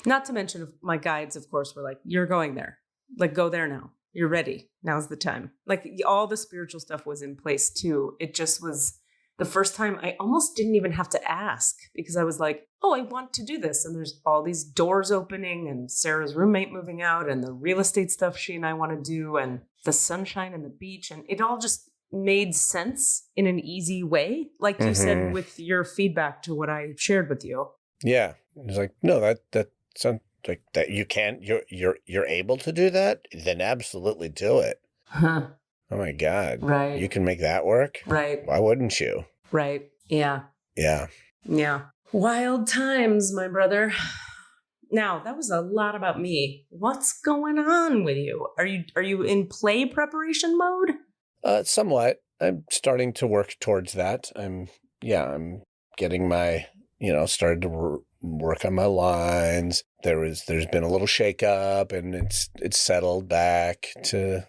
Not to mention my guides, of course, were like, you're going there. Like, go there now. You're ready. Now's the time. Like all the spiritual stuff was in place too. It just was the first time I almost didn't even have to ask because I was like, oh, I want to do this. And there's all these doors opening and Sarah's roommate moving out and the real estate stuff she and I want to do and the sunshine and the beach. And it all just made sense in an easy way. Like you said, with your feedback to what I shared with you. Yeah. It's like, no, that sounds like that you can, you're able to do that, then absolutely do it. Huh. Oh my God. Right. You can make that work? Right. Why wouldn't you? Right. Yeah. Yeah. Yeah. Wild times, my brother. Now, that was a lot about me. What's going on with you? Are you in play preparation mode? Somewhat. I'm starting to work towards that. I'm getting my, started to work on my lines. There's been a little shakeup and it's settled back to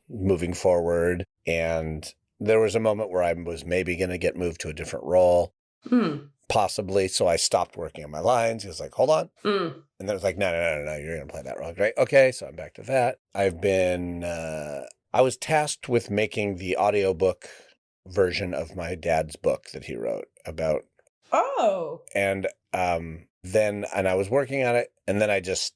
moving forward. And there was a moment where I was maybe going to get moved to a different role, possibly. So I stopped working on my lines. He was like, hold on. And then it was like, no, you're going to play that role. Right. Okay. So I'm back to that. I was tasked with making the audiobook version of my dad's book that he wrote about. Oh. And then I was working on it and then I just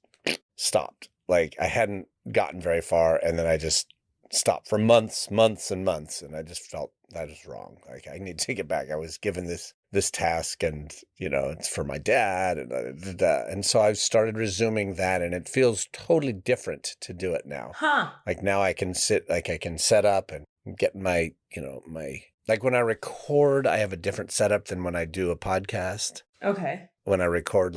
stopped. Like I hadn't gotten very far and then I just stopped for months and months. And I just felt that was wrong. Like I need to get back. I was given this task and, it's for my dad. And so I've started resuming that and it feels totally different to do it now. Huh. Like now I can set up and get my, like when I record, I have a different setup than when I do a podcast. Okay. When I record,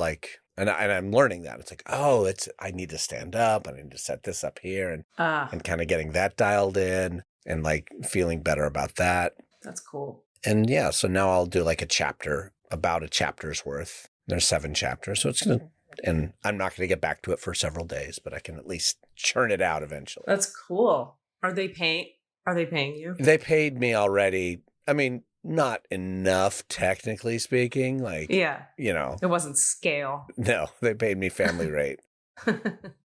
and I'm learning that. It's like, oh, I need to stand up. I need to set this up here and kind of getting that dialed in and like feeling better about that. That's cool. And yeah, so now I'll do like about a chapter's worth. There's 7 chapters. So and I'm not going to get back to it for several days, but I can at least churn it out eventually. That's cool. Are they paying you? They paid me already. I mean, not enough, technically speaking. Like, yeah, it wasn't scale. No, they paid me family rate.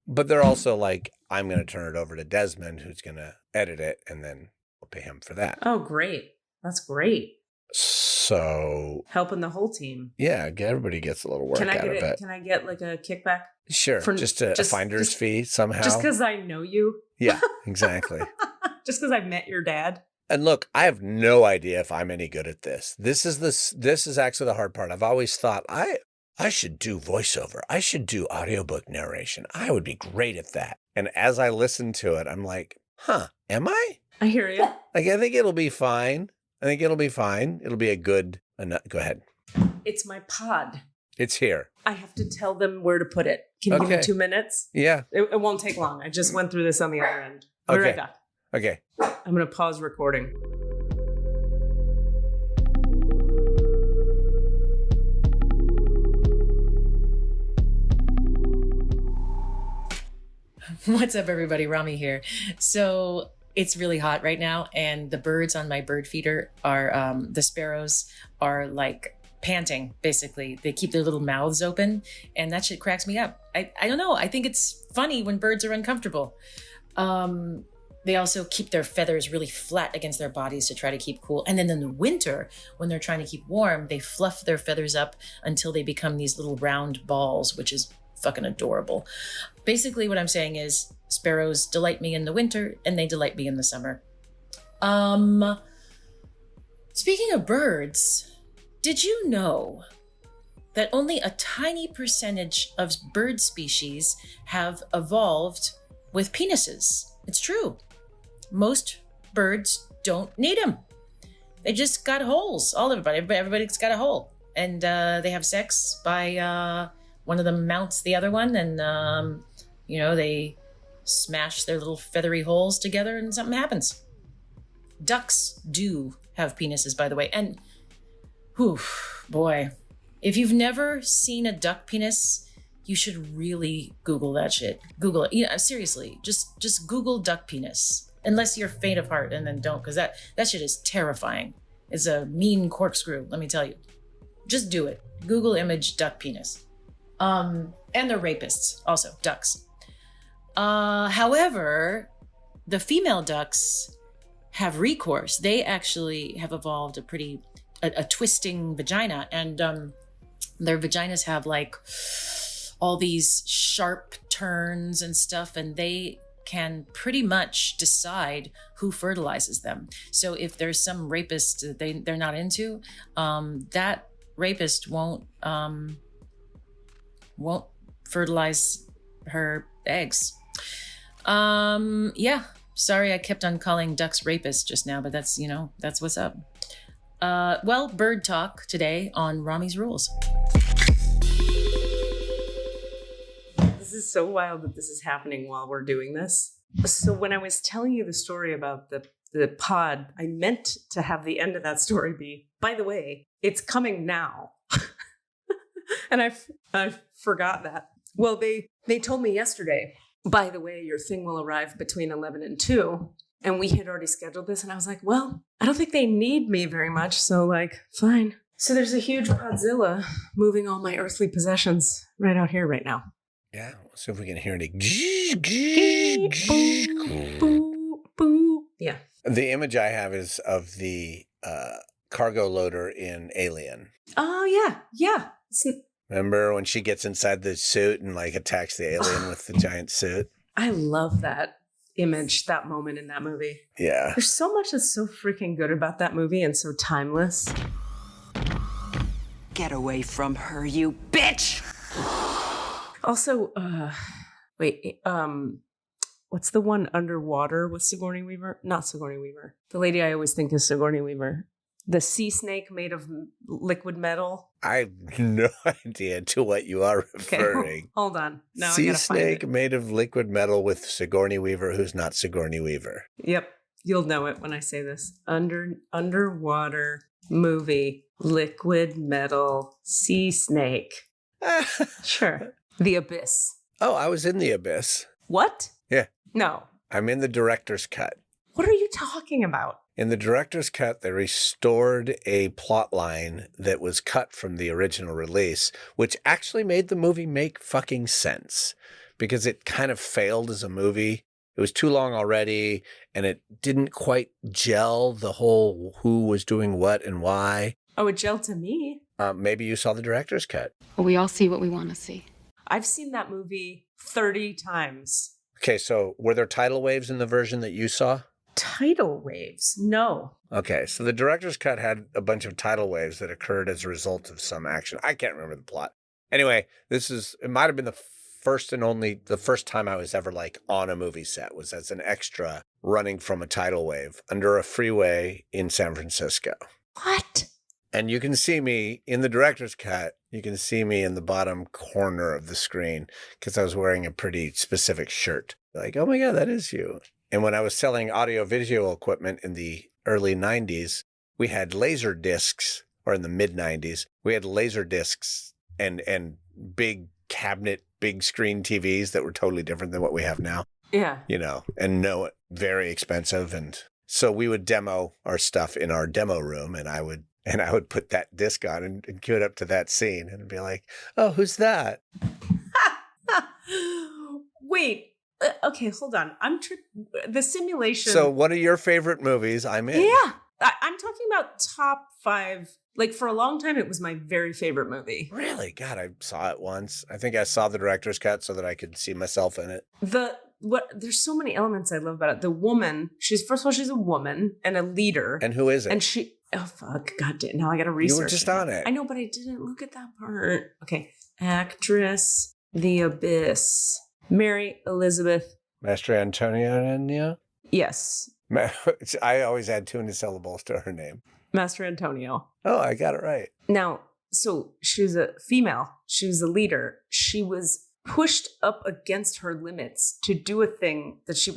But they're also like, I'm going to turn it over to Desmond, who's going to edit it, and then we'll pay him for that. Oh, great. That's great. also helping the whole team. Yeah, everybody gets a little work out of it. Can I get like a kickback? Sure, just a finder's fee somehow. Just because I know you. Yeah, exactly. Just because I've met your dad. And look, I have no idea if I'm any good at this. This is actually the hard part. I've always thought I should do voiceover. I should do audiobook narration. I would be great at that. And as I listen to it, I'm like, am I? I hear you. Like, I think it'll be fine. It'll be a good, go ahead. It's my pod. It's here. I have to tell them where to put it. Can you give me 2 minutes? Yeah. It won't take long. I just went through this on the other end. I'll be right back. Okay. I'm going to pause recording. What's up, everybody? Rami here. So it's really hot right now, and the birds on my bird feeder are, the sparrows are like panting, basically. They keep their little mouths open, and that shit cracks me up. I don't know. I think it's funny when birds are uncomfortable. They also keep their feathers really flat against their bodies to try to keep cool. And then in the winter, when they're trying to keep warm, they fluff their feathers up until they become these little round balls, which is fucking adorable. Basically, what I'm saying is sparrows delight me in the winter and they delight me in the summer. Speaking of birds, did you know that only a tiny percentage of bird species have evolved with penises? It's true. Most birds don't need them. They just got holes. Everybody's got a hole. And they have sex by one of them mounts the other one, and they smash their little feathery holes together and something happens. Ducks do have penises, by the way. And boy, if you've never seen a duck penis, you should really Google that shit. Google it. Seriously, just Google duck penis. Unless you're faint of heart, and then don't, because that shit is terrifying. It's a mean corkscrew, let me tell you. Just do it. Google image duck penis. And they're rapists, also, ducks. However, the female ducks have recourse. They actually have evolved a twisting vagina, and their vaginas have like all these sharp turns and stuff, and they can pretty much decide who fertilizes them. So if there's some rapist that they're not into, that rapist won't fertilize her eggs. Sorry I kept on calling ducks rapists just now, but that's what's up. Bird talk today on Rami's Rules. This is so wild that this is happening while we're doing this. So when I was telling you the story about the pod, I meant to have the end of that story be, by the way, it's coming now. And I forgot that. Well, they told me yesterday, by the way, your thing will arrive between 11 and 2. And we had already scheduled this. And I was like, well, I don't think they need me very much. So fine. So there's a huge Podzilla moving all my earthly possessions right out here right now. Yeah, let's see if we can hear any. Yeah. The image I have is of the cargo loader in Alien. Oh, yeah. Remember when she gets inside the suit and attacks the alien with the giant suit? I love that image, that moment in that movie. Yeah. There's so much that's so freaking good about that movie and so timeless. Get away from her, you bitch! Also, what's the one underwater with Sigourney Weaver? Not Sigourney Weaver. The lady I always think is Sigourney Weaver. The sea snake made of liquid metal. I have no idea to what you are referring. Okay, hold on. No, sea snake made of liquid metal with Sigourney Weaver, who's not Sigourney Weaver. Yep, you'll know it when I say this. Underwater movie, liquid metal, sea snake. Sure. The Abyss. Oh, I was in The Abyss. What? Yeah. No. I'm in the director's cut. What are you talking about? In the director's cut, they restored a plot line that was cut from the original release, which actually made the movie make fucking sense because it kind of failed as a movie. It was too long already, and it didn't quite gel the whole who was doing what and why. Oh, it gelled to me. Maybe you saw the director's cut. Well, we all see what we want to see. I've seen that movie 30 times. Okay, so were there tidal waves in the version that you saw? Tidal waves? No. Okay, so the director's cut had a bunch of tidal waves that occurred as a result of some action. I can't remember the plot. Anyway, it might have been the first time I was ever like on a movie set was as an extra running from a tidal wave under a freeway in San Francisco. What? And you can see me in the director's cut. You can see me in the bottom corner of the screen because I was wearing a pretty specific shirt. Like, oh my God, that is you. And when I was selling audio visual equipment in the early 90s, we had laser discs, or in the mid 90s, we had laser discs and big cabinet, big screen TVs that were totally different than what we have now. Yeah. You know, and very expensive. And so we would demo our stuff in our demo room, and I would put that disc on and cue it up to that scene and be like, oh, who's that? Wait. Okay, hold on. The simulation. So what are your favorite movies I'm in? Yeah. I'm talking about top 5. Like, for a long time, it was my very favorite movie. Really? God, I saw it once. I think I saw the director's cut so that I could see myself in it. There's so many elements I love about it. The woman, first of all, she's a woman and a leader. And who is it? And oh, fuck. God damn. Now I got to research. You were just on it. I know, but I didn't look at that part. Okay. Actress, The Abyss. Mary Elizabeth. Master Antonio? Yes. I always add 2 syllables to her name. Master Antonio. Oh, I got it right. Now, so she was a female. She was a leader. She was pushed up against her limits to do a thing that she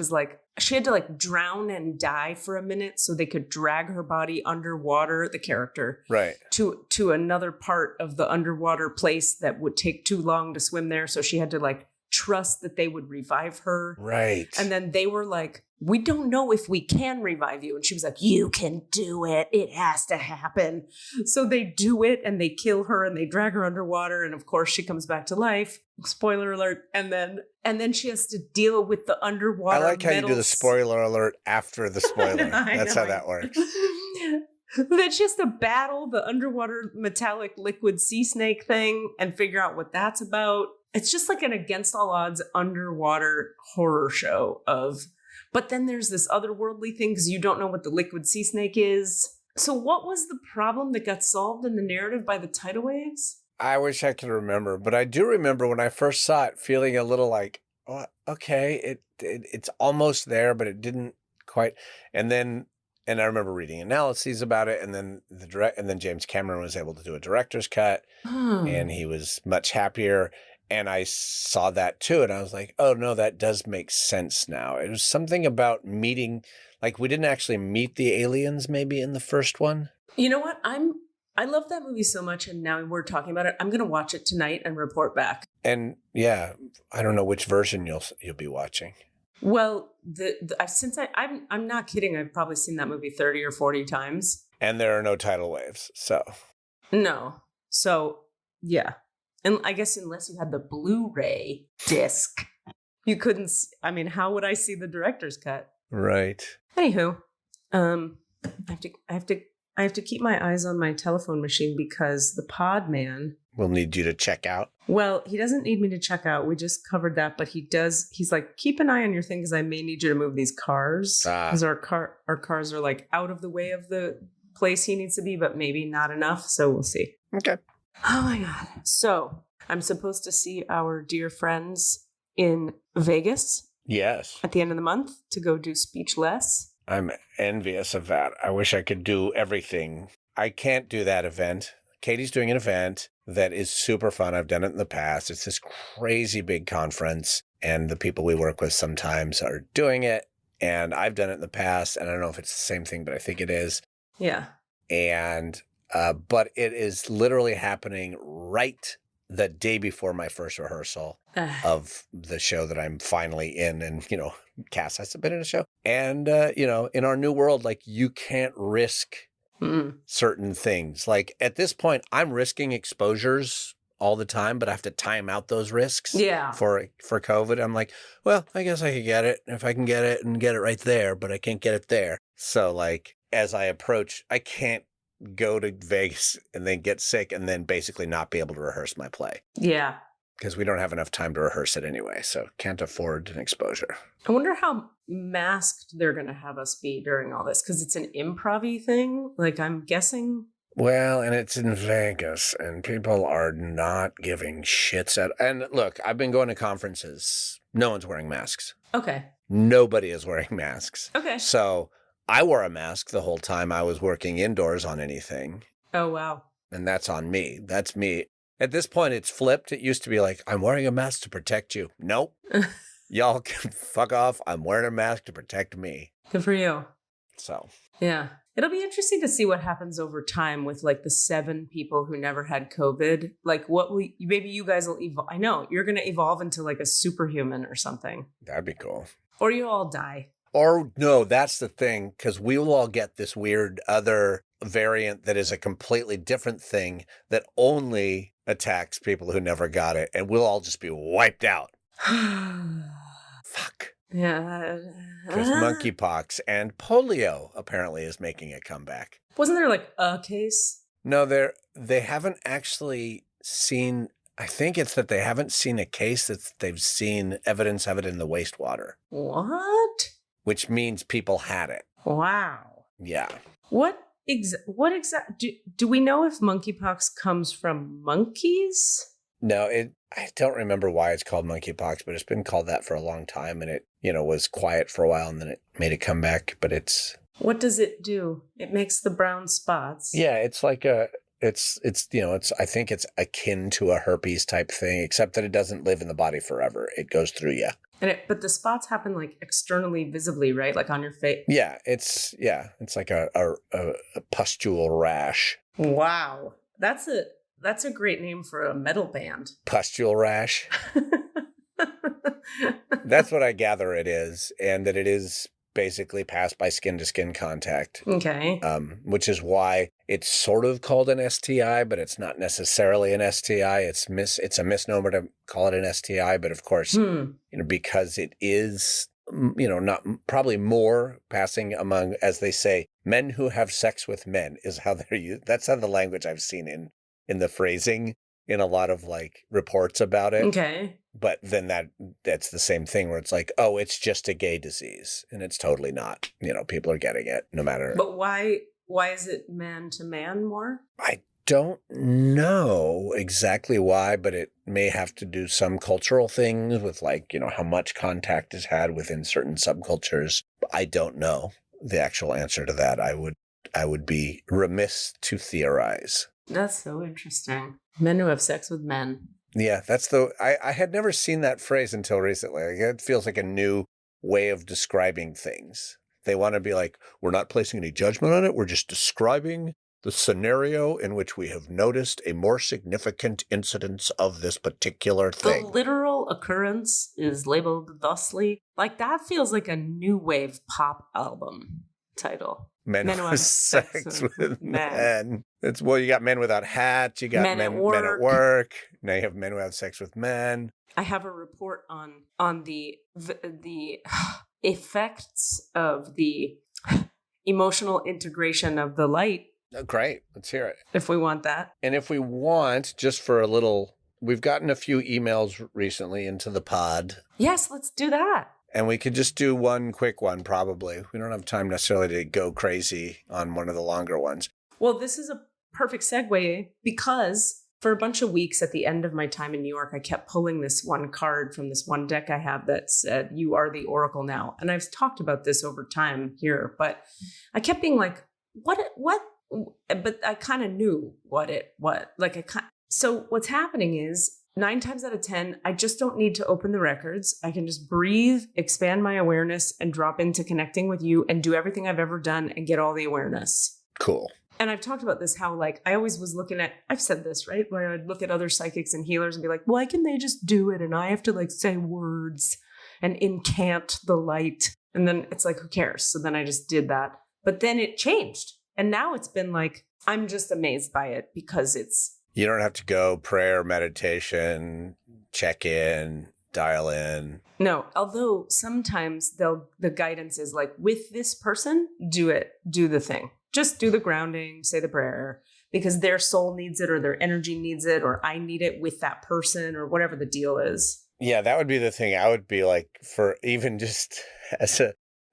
had to like drown and die for a minute so they could drag her body underwater, the character, right, to another part of the underwater place that would take too long to swim there. So she had to like trust that they would revive her. Right. And then they were like, we don't know if we can revive you. And she was like, you can do it. It has to happen. So they do it and they kill her and they drag her underwater. And of course she comes back to life. Spoiler alert. And then she has to deal with the underwater. I like how you do the spoiler alert after the spoiler. That's how that works. Then she has to battle the underwater metallic liquid sea snake thing and figure out what that's about. It's just like an against all odds underwater horror show but then there's this otherworldly thing because you don't know what the liquid sea snake is. So what was the problem that got solved in the narrative by the tidal waves? I wish I could remember, but I do remember when I first saw it feeling a little like, oh, okay, it's almost there, but it didn't quite. And I remember reading analyses about it, and then James Cameron was able to do a director's cut, and he was much happier. And I saw that too, and I was like, oh no, that does make sense now. It was something about meeting, like we didn't actually meet the aliens maybe in the first one. You know what? I love that movie so much, and now we're talking about it. I'm going to watch it tonight and report back. And yeah, I don't know which version you'll be watching. Well, I'm not kidding. I've probably seen that movie 30 or 40 times. And there are no tidal waves, so. No. So, yeah. And I guess unless you had the Blu-ray disc, you couldn't. How would I see the director's cut? Right. Anywho, I have to keep my eyes on my telephone machine because the pod man will need you to check out. Well, he doesn't need me to check out. We just covered that, but he does. He's like, keep an eye on your thing because I may need you to move these cars because our cars are like out of the way of the place he needs to be, but maybe not enough. So we'll see. Okay. Oh my God. So I'm supposed to see our dear friends in Vegas. Yes. At the end of the month to go do Speechless. I'm envious of that. I wish I could do everything. I can't do that event. Katie's doing an event that is super fun. I've done it in the past. It's this crazy big conference, and the people we work with sometimes are doing it. And I've done it in the past, and I don't know if it's the same thing, but I think it is. Yeah. And but it is literally happening right the day before my first rehearsal of the show that I'm finally in. And, Cass has been in a show. And, in our new world, like you can't risk certain things. Like at this point, I'm risking exposures all the time, but I have to time out those risks for COVID. I'm like, well, I guess I could get it if I can get it and get it right there, but I can't get it there. So like as I approach, I can't go to Vegas and then get sick and then basically not be able to rehearse my play. Yeah. Because we don't have enough time to rehearse it anyway, so can't afford an exposure. I wonder how masked they're going to have us be during all this, because it's an improv-y thing. Like, I'm guessing... Well, and it's in Vegas, and people are not giving shits at... And look, I've been going to conferences. No one's wearing masks. Okay. Nobody is wearing masks. Okay. So I wore a mask the whole time I was working indoors on anything. Oh, wow. And that's on me. That's me. At this point, it's flipped. It used to be like, I'm wearing a mask to protect you. Nope. Y'all can fuck off. I'm wearing a mask to protect me. Good for you. So... Yeah. It'll be interesting to see what happens over time with like the 7 people who never had COVID. Like maybe you guys will evolve. I know you're going to evolve into like a superhuman or something. That'd be cool. Or you all die. Or no, that's the thing. Because we will all get this weird other variant that is a completely different thing that only attacks people who never got it. And we'll all just be wiped out. Fuck. Yeah. Because monkeypox and polio apparently is making a comeback. Wasn't there like a case? No, they haven't actually seen, I think it's that they haven't seen a case that they've seen evidence of it in the wastewater. What? Which means people had it. Wow. Yeah. What exactly do we know if monkeypox comes from monkeys? No, I don't remember why it's called monkeypox, but it's been called that for a long time, and it, was quiet for a while, and then it made a comeback. But it's... What does it do? It makes the brown spots. Yeah, it's like I think it's akin to a herpes type thing, except that it doesn't live in the body forever. It goes through you. But the spots happen like externally, visibly, right? Like on your face. Yeah, it's like a pustule rash. Wow, that's a great name for a metal band. Pustule rash. That's what I gather it is, and that it is basically passed by skin-to-skin contact. Okay. Which is why it's sort of called an STI, but it's not necessarily an STI. It's a misnomer to call it an STI, but of course, because it is, not probably more passing among, as they say, men who have sex with men is how they're used. That's how the language I've seen in the phrasing in a lot of like reports about it. Okay. But then that's the same thing where it's like, oh, it's just a gay disease. And it's totally not. People are getting it no matter. But why is it man to man more? I don't know exactly why, but it may have to do some cultural things with like, how much contact is had within certain subcultures. I don't know the actual answer to that. I would be remiss to theorize. That's so interesting. Men who have sex with men. Yeah, I had never seen that phrase until recently. Like, it feels like a new way of describing things. They want to be like, we're not placing any judgment on it. We're just describing the scenario in which we have noticed a more significant incidence of this particular thing. The literal occurrence is labeled thusly. Like, that feels like a new wave pop album title. Men who have sex with men. You got men without hats. You got men at work. Now you have men who have sex with men. I have a report on the effects of the emotional integration of the light. Oh, great. Let's hear it. If we want that. And if we want, just for a little, we've gotten a few emails recently into the pod. Yes, let's do that. And we could just do one quick one, probably. We don't have time necessarily to go crazy on one of the longer ones. Well, this is a perfect segue because for a bunch of weeks at the end of my time in New York, I kept pulling this one card from this one deck I have that said, "You are the Oracle now." And I've talked about this over time here, but I kept being like, what? But I kind of knew what. So what's happening is 9 times out of 10, I just don't need to open the records. I can just breathe, expand my awareness, and drop into connecting with you and do everything I've ever done and get all the awareness. Cool. And I've talked about this, how like I always was looking at, I've said this, right? Where I'd look at other psychics and healers and be like, why can they just do it? And I have to like say words and incant the light. And then it's like, who cares? So then I just did that. But then it changed. And now it's been like, I'm just amazed by it because it's... You don't have to go prayer, meditation, check in, dial in. No, although sometimes the guidance is like, with this person, do the thing. Just do the grounding, say the prayer, because their soul needs it or their energy needs it, or I need it with that person or whatever the deal is. Yeah, that would be the thing. I would be like, for even just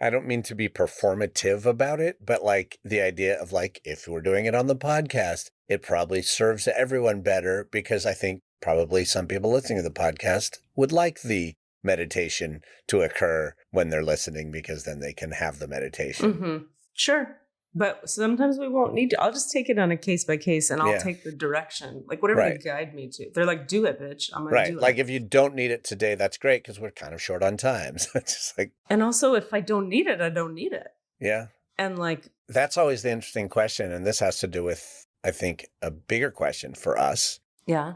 I don't mean to be performative about it, but like the idea of like, if we're doing it on the podcast, it probably serves everyone better, because I think probably some people listening to the podcast would like the meditation to occur when they're listening, because then they can have the meditation. Mm-hmm. Sure. But sometimes we won't need to. I'll just take it on a case by case, and I'll take the direction, like whatever they guide me to. They're like, do it, bitch. I'm going to do it. Like if you don't need it today, that's great, because we're kind of short on time. So it's just like. And also, if I don't need it, I don't need it. Yeah. And like. That's always the interesting question. And this has to do with, I think, a bigger question for us. Yeah.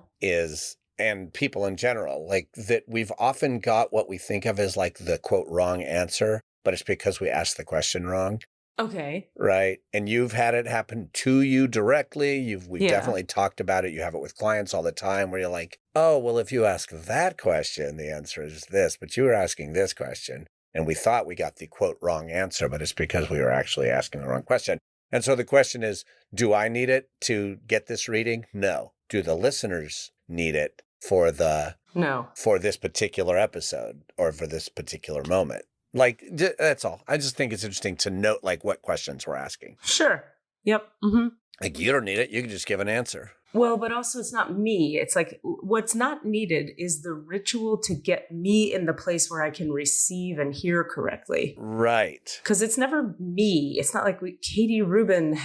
And people in general, like that we've often got what we think of as like the quote wrong answer, but it's because we asked the question wrong. Okay. Right. And you've had it happen to you directly. We've definitely talked about it. You have it with clients all the time where you're like, oh, well, if you ask that question, the answer is this, but you were asking this question. And we thought we got the quote wrong answer, but it's because we were actually asking the wrong question. And so the question is, do I need it to get this reading? No. Do the listeners need it for this particular episode or for this particular moment? Like, that's all. I just think it's interesting to note, like, what questions we're asking. Sure. Yep. Mm-hmm. Like, you don't need it. You can just give an answer. Well, but also it's not me. It's like what's not needed is the ritual to get me in the place where I can receive and hear correctly. Right. Because it's never me. It's not like Katie Rubin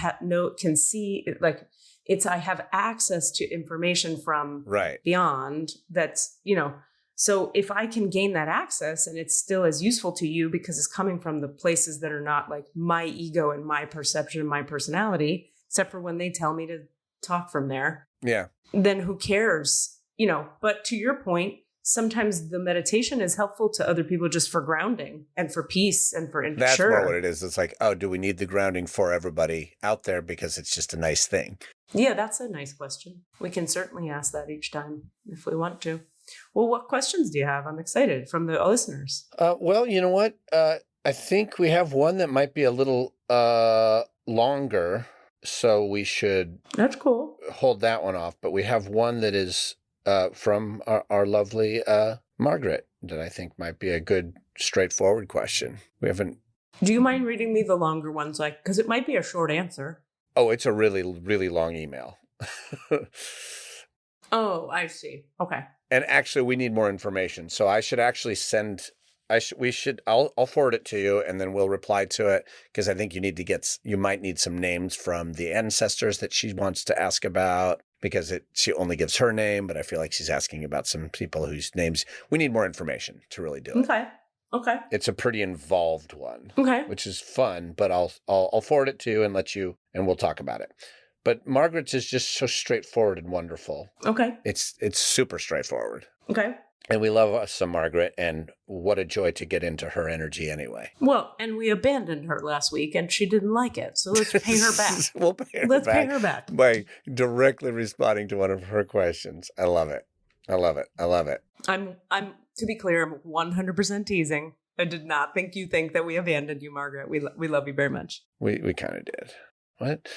can see, like, it's I have access to information from beyond that's, so if I can gain that access and it's still as useful to you because it's coming from the places that are not like my ego and my perception and my personality, except for when they tell me to talk from there. Yeah. Then who cares? But to your point, sometimes the meditation is helpful to other people just for grounding and for peace and for That's more what it is. It's like, oh, do we need the grounding for everybody out there because it's just a nice thing? Yeah, that's a nice question. We can certainly ask that each time if we want to. Well, what questions do you have? I'm excited from the listeners. Well, you know what? I think we have one that might be a little longer, so we should That's cool. Hold that one off. But we have one that is from our lovely Margaret that I think might be a good, straightforward question. We haven't. Do you mind reading me the longer ones, because it might be a short answer? Oh, it's a really, really long email. Oh, I see. Okay. And actually, we need more information. So I should actually I'll forward it to you and then we'll reply to it because I think you might need some names from the ancestors that she wants to ask about because she only gives her name, but I feel like she's asking about some people whose names we need more information to really do it. Okay. It's a pretty involved one. Okay. Which is fun, but I'll forward it to you and we'll talk about it. But Margaret's is just so straightforward and wonderful. Okay. It's super straightforward. Okay. And we love us some Margaret, and what a joy to get into her energy anyway. Well, and we abandoned her last week, and she didn't like it, so let's pay her back. We'll pay her back by directly responding to one of her questions. I love it. I'm to be clear, I'm 100% teasing. I did not think you think that we abandoned you, Margaret. We love you very much. We kind of did. What?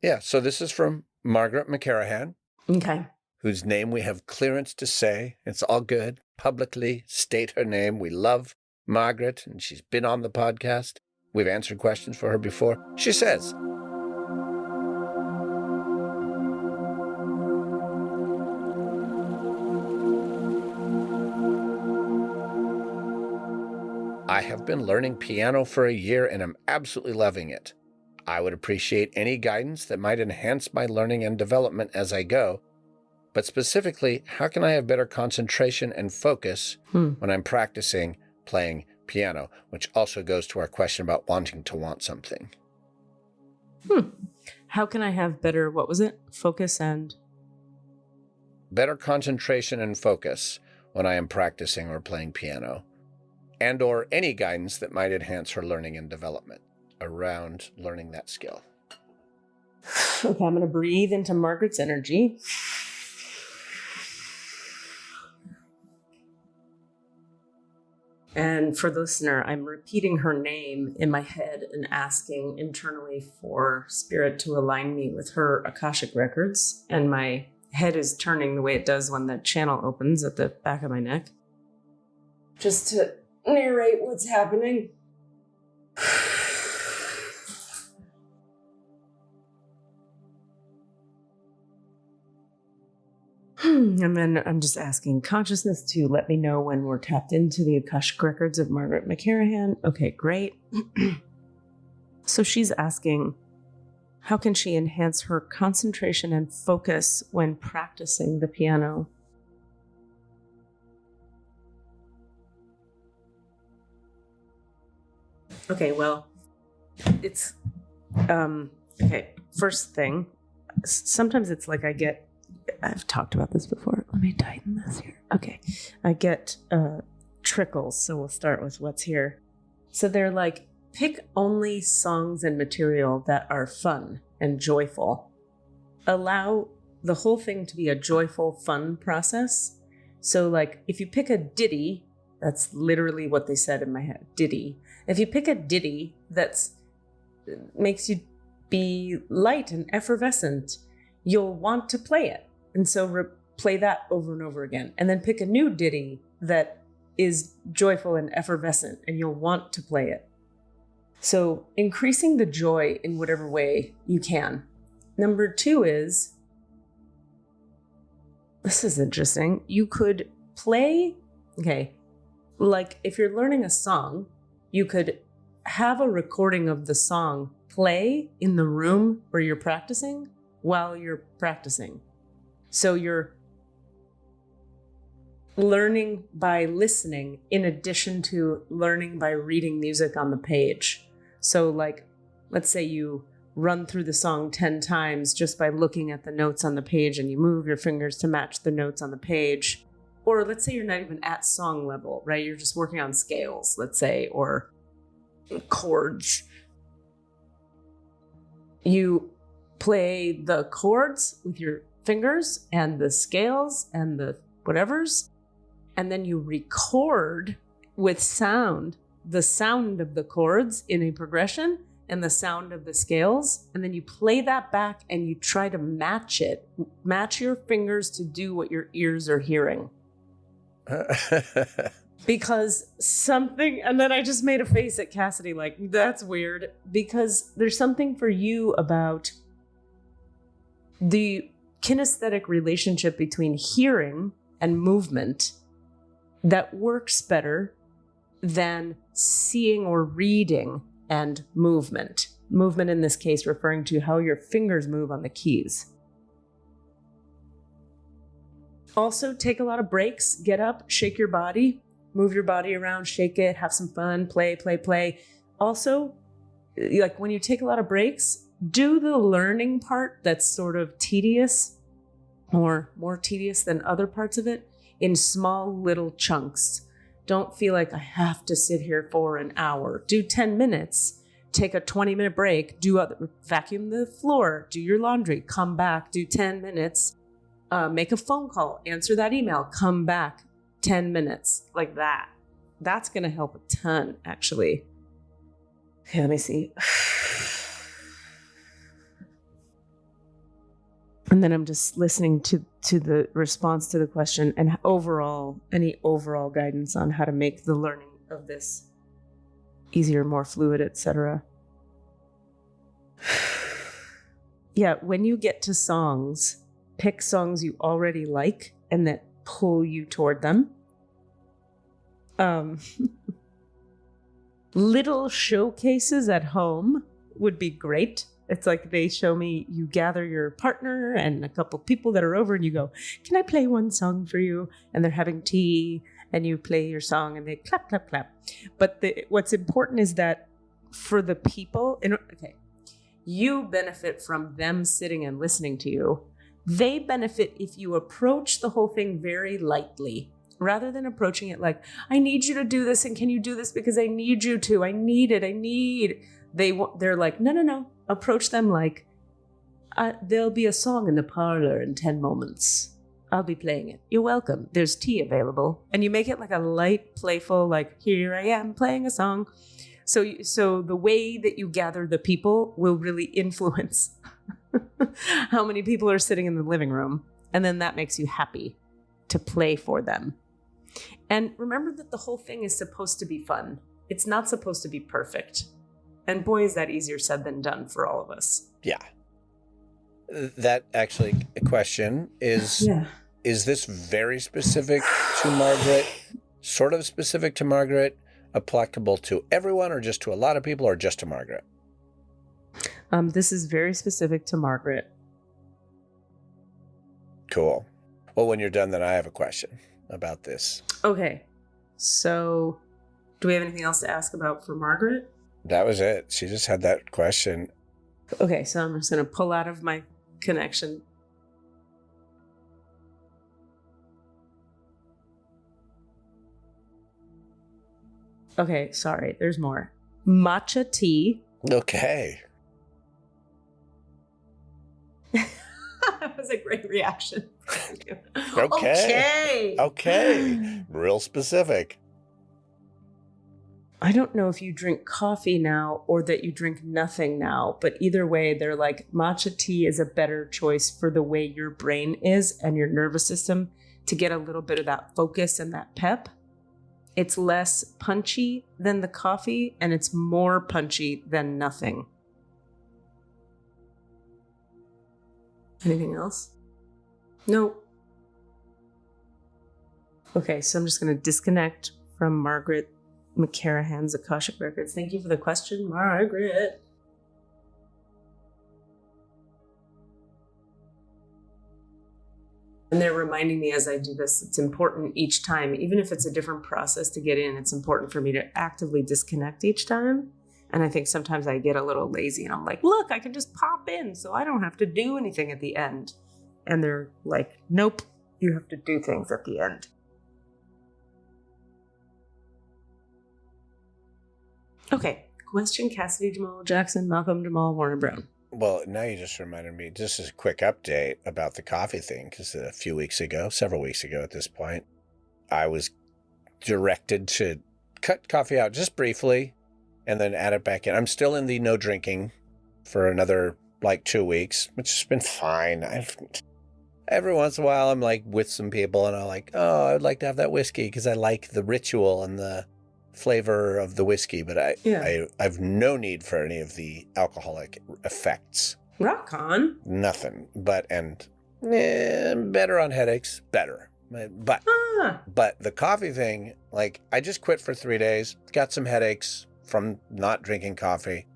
Yeah, so this is from Margaret McCarahan. Okay. Whose name we have clearance to say. It's all good. Publicly state her name. We love Margaret, and she's been on the podcast. We've answered questions for her before. She says, I have been learning piano for a year and am absolutely loving it. I would appreciate any guidance that might enhance my learning and development as I go. But specifically, how can I have better concentration and focus when I'm practicing playing piano? Which also goes to our question about wanting to want something. How can I have better, what was it? Focus and? Better concentration and focus when I am practicing or playing piano. And or any guidance that might enhance her learning and development around learning that skill. Okay, I'm going to breathe into Margaret's energy. And for the listener, I'm repeating her name in my head and asking internally for spirit to align me with her Akashic records. And my head is turning the way it does when the channel opens at the back of my neck. Just to narrate what's happening. And then I'm just asking consciousness to let me know when we're tapped into the Akashic records of Margaret McCarahan. Okay, great. So she's asking, how can she enhance her concentration and focus when practicing the piano? Okay, well, it's, okay, first thing, sometimes it's like I've talked about this before. Let me tighten this here. Okay. I get trickles, so we'll start with what's here. So they're like, pick only songs and material that are fun and joyful. Allow the whole thing to be a joyful, fun process. So like, if you pick a ditty, that's literally what they said in my head, ditty. If you pick a ditty that's makes you be light and effervescent, you'll want to play it. And so play that over and over again. And then pick a new ditty that is joyful and effervescent, and you'll want to play it. So increasing the joy in whatever way you can. Number 2 is, this is interesting. You could play, okay, like if you're learning a song, you could have a recording of the song play in the room where you're practicing while you're practicing. So you're learning by listening in addition to learning by reading music on the page. So like, let's say you run through the song 10 times just by looking at the notes on the page and you move your fingers to match the notes on the page. Or let's say you're not even at song level, right? You're just working on scales, let's say, or chords. You play the chords with your fingers and the scales and the whatevers, and then you record with sound the sound of the chords in a progression and the sound of the scales, and then you play that back and you try to match your fingers to do what your ears are hearing. Because something, and then I just made a face at Cassidy like, that's weird, because there's something for you about the kinesthetic relationship between hearing and movement that works better than seeing or reading and movement. Movement in this case referring to how your fingers move on the keys. Also, take a lot of breaks, get up, shake your body, move your body around, shake it, have some fun, play. Also, like when you take a lot of breaks, do the learning part that's sort of tedious or more tedious than other parts of it in small little chunks. Don't feel like I have to sit here for an hour. Do 10 minutes, take a 20-minute break, vacuum the floor, do your laundry, come back, do 10 minutes, make a phone call, answer that email, come back, 10 minutes, like that. That's going to help a ton, actually. Okay, let me see. And then I'm just listening to the response to the question and any overall guidance on how to make the learning of this easier, more fluid, etc. Yeah, when you get to songs, pick songs you already like and that pull you toward them. Little showcases at home would be great. It's like they show me, you gather your partner and a couple people that are over and you go, can I play one song for you? And they're having tea and you play your song and they clap, clap, clap. But what's important is that for the people, you benefit from them sitting and listening to you. They benefit if you approach the whole thing very lightly, rather than approaching it like, I need you to do this and can you do this because I need you to, I need it. They're like, no. Approach them like, there'll be a song in the parlor in 10 moments. I'll be playing it. You're welcome. There's tea available. And you make it like a light, playful, like, here I am playing a song. So the way that you gather the people will really influence how many people are sitting in the living room. And then that makes you happy to play for them. And remember that the whole thing is supposed to be fun. It's not supposed to be perfect. And boy, is that easier said than done for all of us. Yeah. That actually a question is, Is this very specific to Margaret, sort of specific to Margaret, applicable to everyone or just to a lot of people or just to Margaret? This is very specific to Margaret. Cool. Well, when you're done, then I have a question about this. Okay. So do we have anything else to ask about for Margaret? That was it. She just had that question. Okay, so I'm just going to pull out of my connection. Okay, sorry. There's more. Matcha tea. Okay. That was a great reaction. Okay. Okay. Real specific. I don't know if you drink coffee now or that you drink nothing now, but either way, they're like, matcha tea is a better choice for the way your brain is and your nervous system to get a little bit of that focus and that pep. It's less punchy than the coffee, and it's more punchy than nothing. Anything else? No. Okay, so I'm just going to disconnect from Margaret McCarahan's Akashic Records. Thank you for the question, Margaret. And they're reminding me as I do this, it's important each time, even if it's a different process to get in, it's important for me to actively disconnect each time. And I think sometimes I get a little lazy and I'm like, look, I can just pop in so I don't have to do anything at the end. And they're like, nope, you have to do things at the end. Okay, question, Cassidy, Jahmal, Jackson, Malcolm, Jahmal, Warner Brown. Well, now you just reminded me, just as a quick update about the coffee thing, because a few weeks ago, several weeks ago at this point, I was directed to cut coffee out just briefly and then add it back in. I'm still in the no drinking for another 2 weeks, which has been fine. Every once in a while, I'm with some people and I'm like, oh, I'd like to have that whiskey because I like the ritual and the flavor of the whiskey, but I've no need for any of the alcoholic effects. Rock on. Nothing. Better on headaches. Better. But the coffee thing, I just quit for 3 days, got some headaches from not drinking coffee.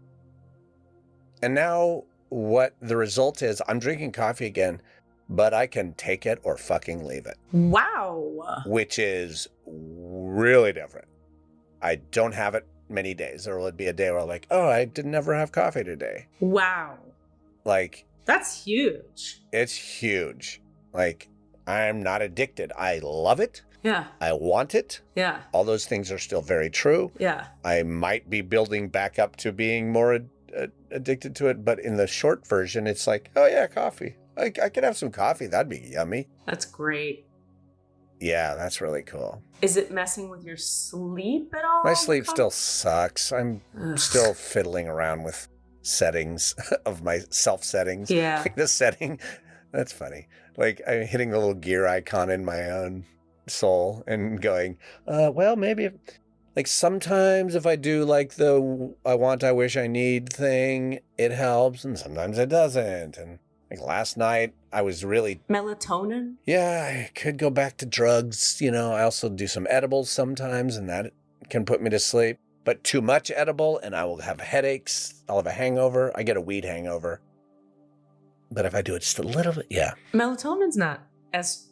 And now what the result is, I'm drinking coffee again, but I can take it or fucking leave it. Wow. Which is really different. I don't have it many days. There will be a day where I'm like, oh, I didn't ever have coffee today. Wow. That's huge. It's huge. I'm not addicted. I love it. Yeah. I want it. Yeah. All those things are still very true. Yeah. I might be building back up to being more addicted to it. But in the short version, it's like, oh, yeah, coffee. I could have some coffee. That'd be yummy. That's great. Yeah, that's really cool. Is it messing with your sleep at all? My sleep still sucks. I'm still fiddling around with settings of my self settings. Yeah. The setting. That's funny. I'm hitting the little gear icon in my own soul and going, well, maybe sometimes if I do the I want, I wish, I need thing, it helps. And sometimes it doesn't. And last night I was really... Melatonin? Yeah, I could go back to drugs. I also do some edibles sometimes and that can put me to sleep. But too much edible and I will have headaches. I'll have a hangover. I get a weed hangover. But if I do it just a little bit, yeah. Melatonin's not it's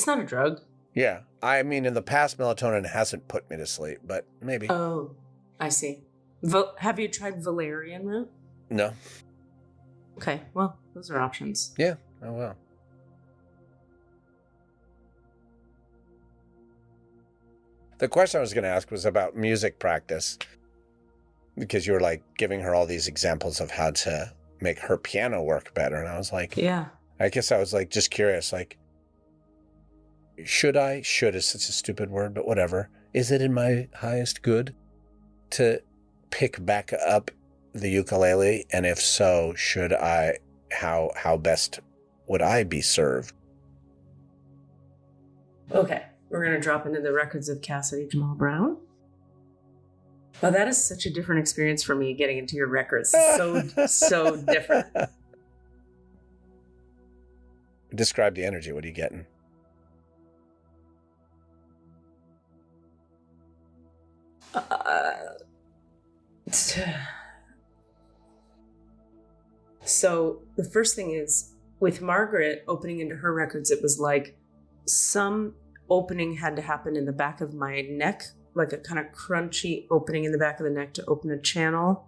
not a drug. Yeah. I mean, in the past, melatonin hasn't put me to sleep, but maybe. Oh, I see. Have you tried valerian root? No. Okay, well, those are options. Yeah. Oh, well. The question I was going to ask was about music practice, because you were giving her all these examples of how to make her piano work better. And I was like, yeah. I guess I was just curious, should is such a stupid word, but whatever. Is it in my highest good to pick back up the ukulele? And if so, should I, how best would I be served? Okay, we're going to drop into the records of Cassidy Jahmal Brown. Well, that is such a different experience for me getting into your records. So different. Describe the energy. What are you getting? So the first thing is, with Margaret opening into her records, it was like some opening had to happen in the back of my neck, like a kind of crunchy opening in the back of the neck to open a channel.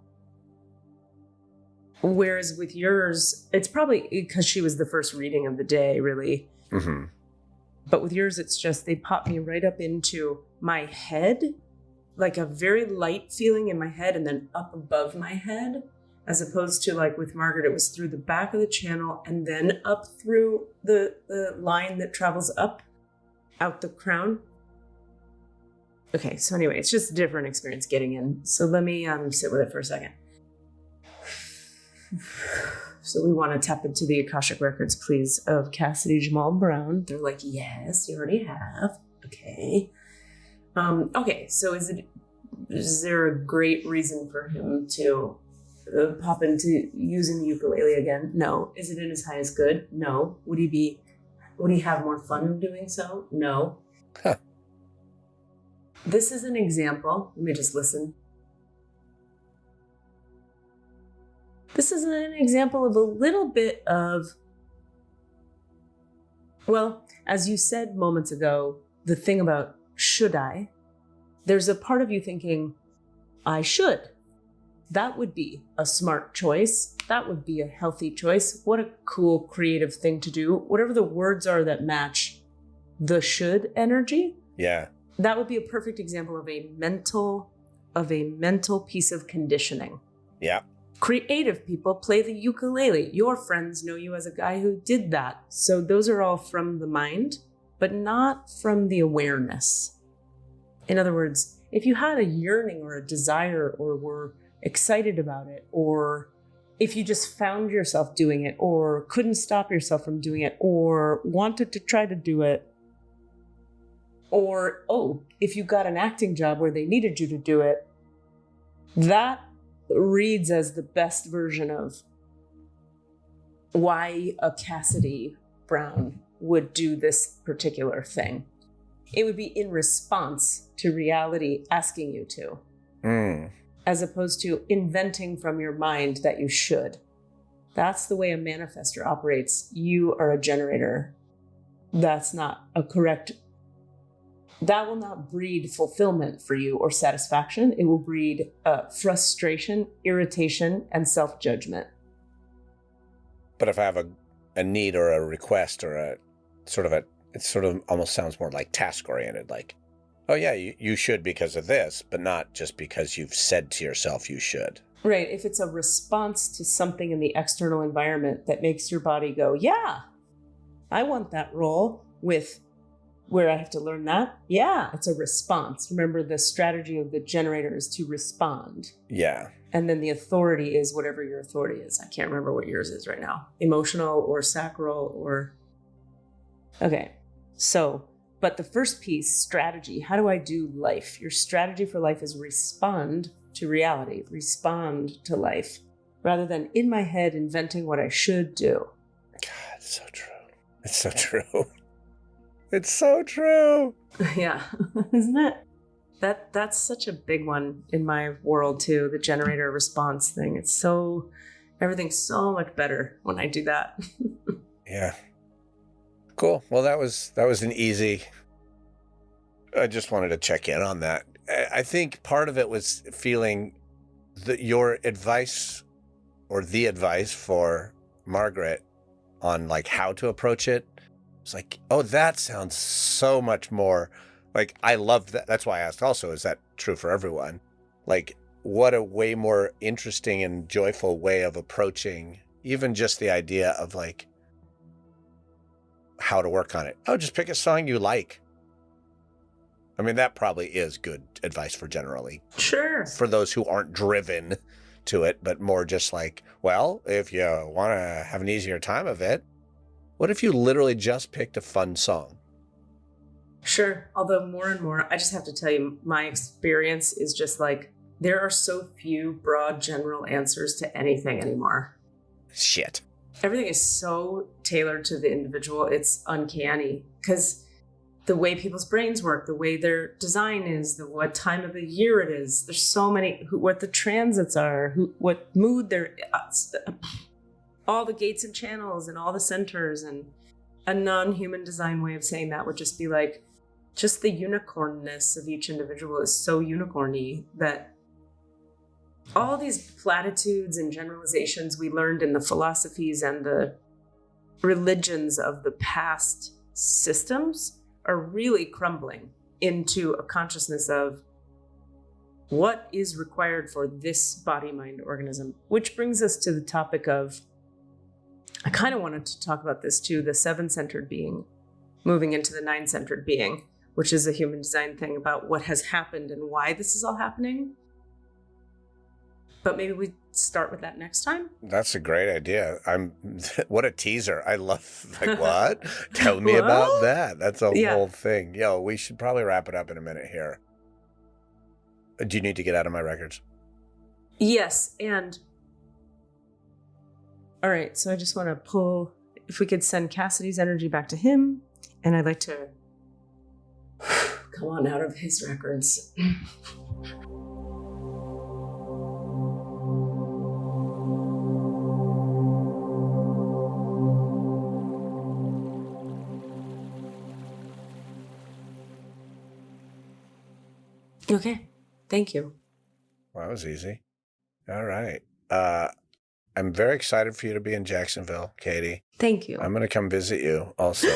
Whereas with yours, it's probably because she was the first reading of the day, really. Mm-hmm. But with yours, it's just they pop me right up into my head, like a very light feeling in my head and then up above my head, as opposed to like with Margaret, it was through the back of the channel and then up through the line that travels up out the crown. Okay, so anyway, it's just a different experience getting in. So let me sit with it for a second. So we want to tap into the Akashic records, please, of Cassidy Jahmal Brown. They're like, yes, you already have. Okay. Okay, so is there a great reason for him to pop into using the ukulele again? No. Is it in his highest good? No. Would he have more fun doing so? No. Huh. This is an example. Let me just listen. This is an example of a little bit of, well, as you said moments ago, the thing about should I, there's a part of you thinking, I should. That would be a smart choice. That would be a healthy choice. What a cool, creative thing to do. Whatever the words are that match the should energy. Yeah. That would be a perfect example of a mental piece of conditioning. Yeah. Creative people play the ukulele. Your friends know you as a guy who did that. So those are all from the mind, but not from the awareness. In other words, if you had a yearning or a desire or were excited about it, or if you just found yourself doing it or couldn't stop yourself from doing it or wanted to try to do it, or, if you got an acting job where they needed you to do it, that reads as the best version of why a Cassidy Brown would do this particular thing. It would be in response to reality asking you to, as opposed to inventing from your mind that you should. That's the way a manifestor operates. You are a generator. That's not a correct. That will not breed fulfillment for you or satisfaction. It will breed frustration, irritation, and self-judgment. But if I have a need or a request or it sort of almost sounds more like task-oriented, like, oh yeah, you should because of this, but not just because you've said to yourself you should. Right. If it's a response to something in the external environment that makes your body go, yeah, I want that role with where I have to learn that. Yeah, it's a response. Remember, the strategy of the generator is to respond. Yeah. And then the authority is whatever your authority is. I can't remember what yours is right now. Emotional or sacral or... Okay. So, but the first piece, strategy. How do I do life? Your strategy for life is respond to reality. Respond to life. Rather than in my head inventing what I should do. God, it's so true. It's so true. It's so true. Yeah, isn't it? That's such a big one in my world too, the generator response thing. Everything's so much better when I do that. Yeah. Cool. Well, that was an easy. I just wanted to check in on that. I think part of it was feeling that your advice or the advice for Margaret on like how to approach it. It's like, oh, that sounds so much more like I love that. That's why I asked also, is that true for everyone? Like, what a way more interesting and joyful way of approaching even just the idea of like, how to work on it. Oh, just pick a song you like. I mean, that probably is good advice for generally. Sure. For those who aren't driven to it, but more just like, well, if you want to have an easier time of it, what if you literally just picked a fun song? Sure. Although more and more, I just have to tell you, my experience is just like, there are so few broad general answers to anything anymore. Shit. Everything is so tailored to the individual. It's uncanny because the way people's brains work, the way their design is, what time of the year it is. There's so many, what the transits are, what mood they're, all the gates and channels and all the centers. And a non-human design way of saying that would just be like, just the unicornness of each individual is so unicorny that all these platitudes and generalizations we learned in the philosophies and the religions of the past systems are really crumbling into a consciousness of what is required for this body-mind organism, which brings us to the topic of, I kind of wanted to talk about this too, the 7-centered being moving into the 9-centered being, which is a human design thing about what has happened and why this is all happening. But maybe we start with that next time. That's a great idea. What a teaser. I love, like, what? Tell me about that. That's a whole thing. Yo, we should probably wrap it up in a minute here. Do you need to get out of my records? Yes. And all right. So I just want to pull, if we could send Cassidy's energy back to him. And I'd like to come on out of his records. Okay. Thank you. Well, that was easy. All right. I'm very excited for you to be in Jacksonville, Katie. Thank you. I'm going to come visit you also.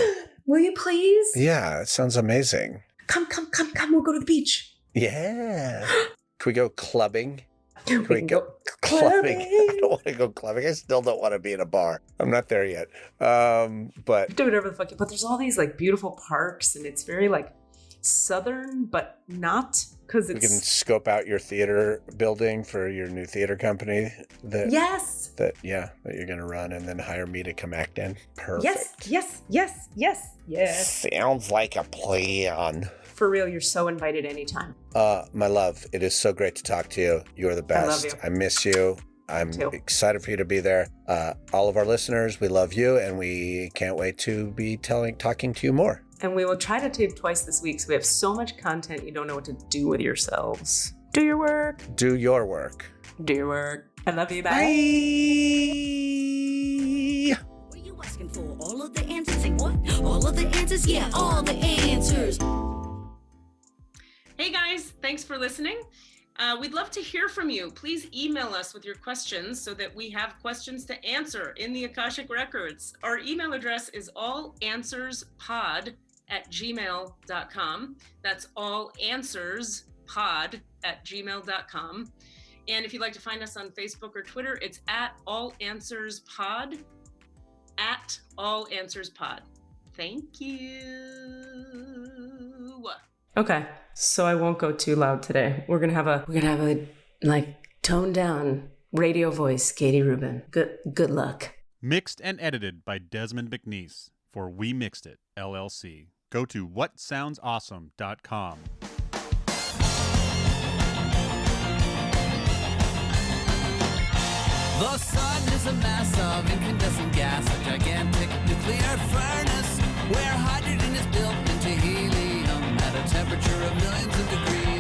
Will you please? Yeah, it sounds amazing. Come. We'll go to the beach. Yeah. Can we go clubbing? We can go clubbing? I don't want to go clubbing. I still don't want to be in a bar. I'm not there yet. But do whatever the fuck. But there's all these like beautiful parks, and it's very like southern, but not, because it's. We can scope out your theater building for your new theater company. That you're going to run, and then hire me to come act in. Perfect. Yes. Sounds like a plan. For real, you're so invited anytime. My love, it is so great to talk to you. You're the best. I love you. I miss you. I'm excited for you to be there. All of our listeners, we love you, and we can't wait to be talking to you more. And we will try to tape twice this week, so we have so much content you don't know what to do with yourselves. Do your work. Do your work. Do your work. I love you. Bye. What are you asking for? All of the answers? Say what? All of the answers? Yeah, all the answers. Hey guys, thanks for listening. We'd love to hear from you. Please email us with your questions so that we have questions to answer in the Akashic Records. Our email address is allanswerspod@gmail.com. That's allanswerspod@gmail.com. And if you'd like to find us on Facebook or Twitter, it's @allanswerspod, @allanswerspod. Thank you. Okay, so I won't go too loud today. We're gonna have a like toned down radio voice, Katie Rubin. Good luck. Mixed and edited by Desmond McNeese for We Mixed It, LLC. Go to whatsoundsawesome.com. The sun is a mass of incandescent gas, a gigantic nuclear furnace where hydrogen is built into helium at a temperature of millions of degrees.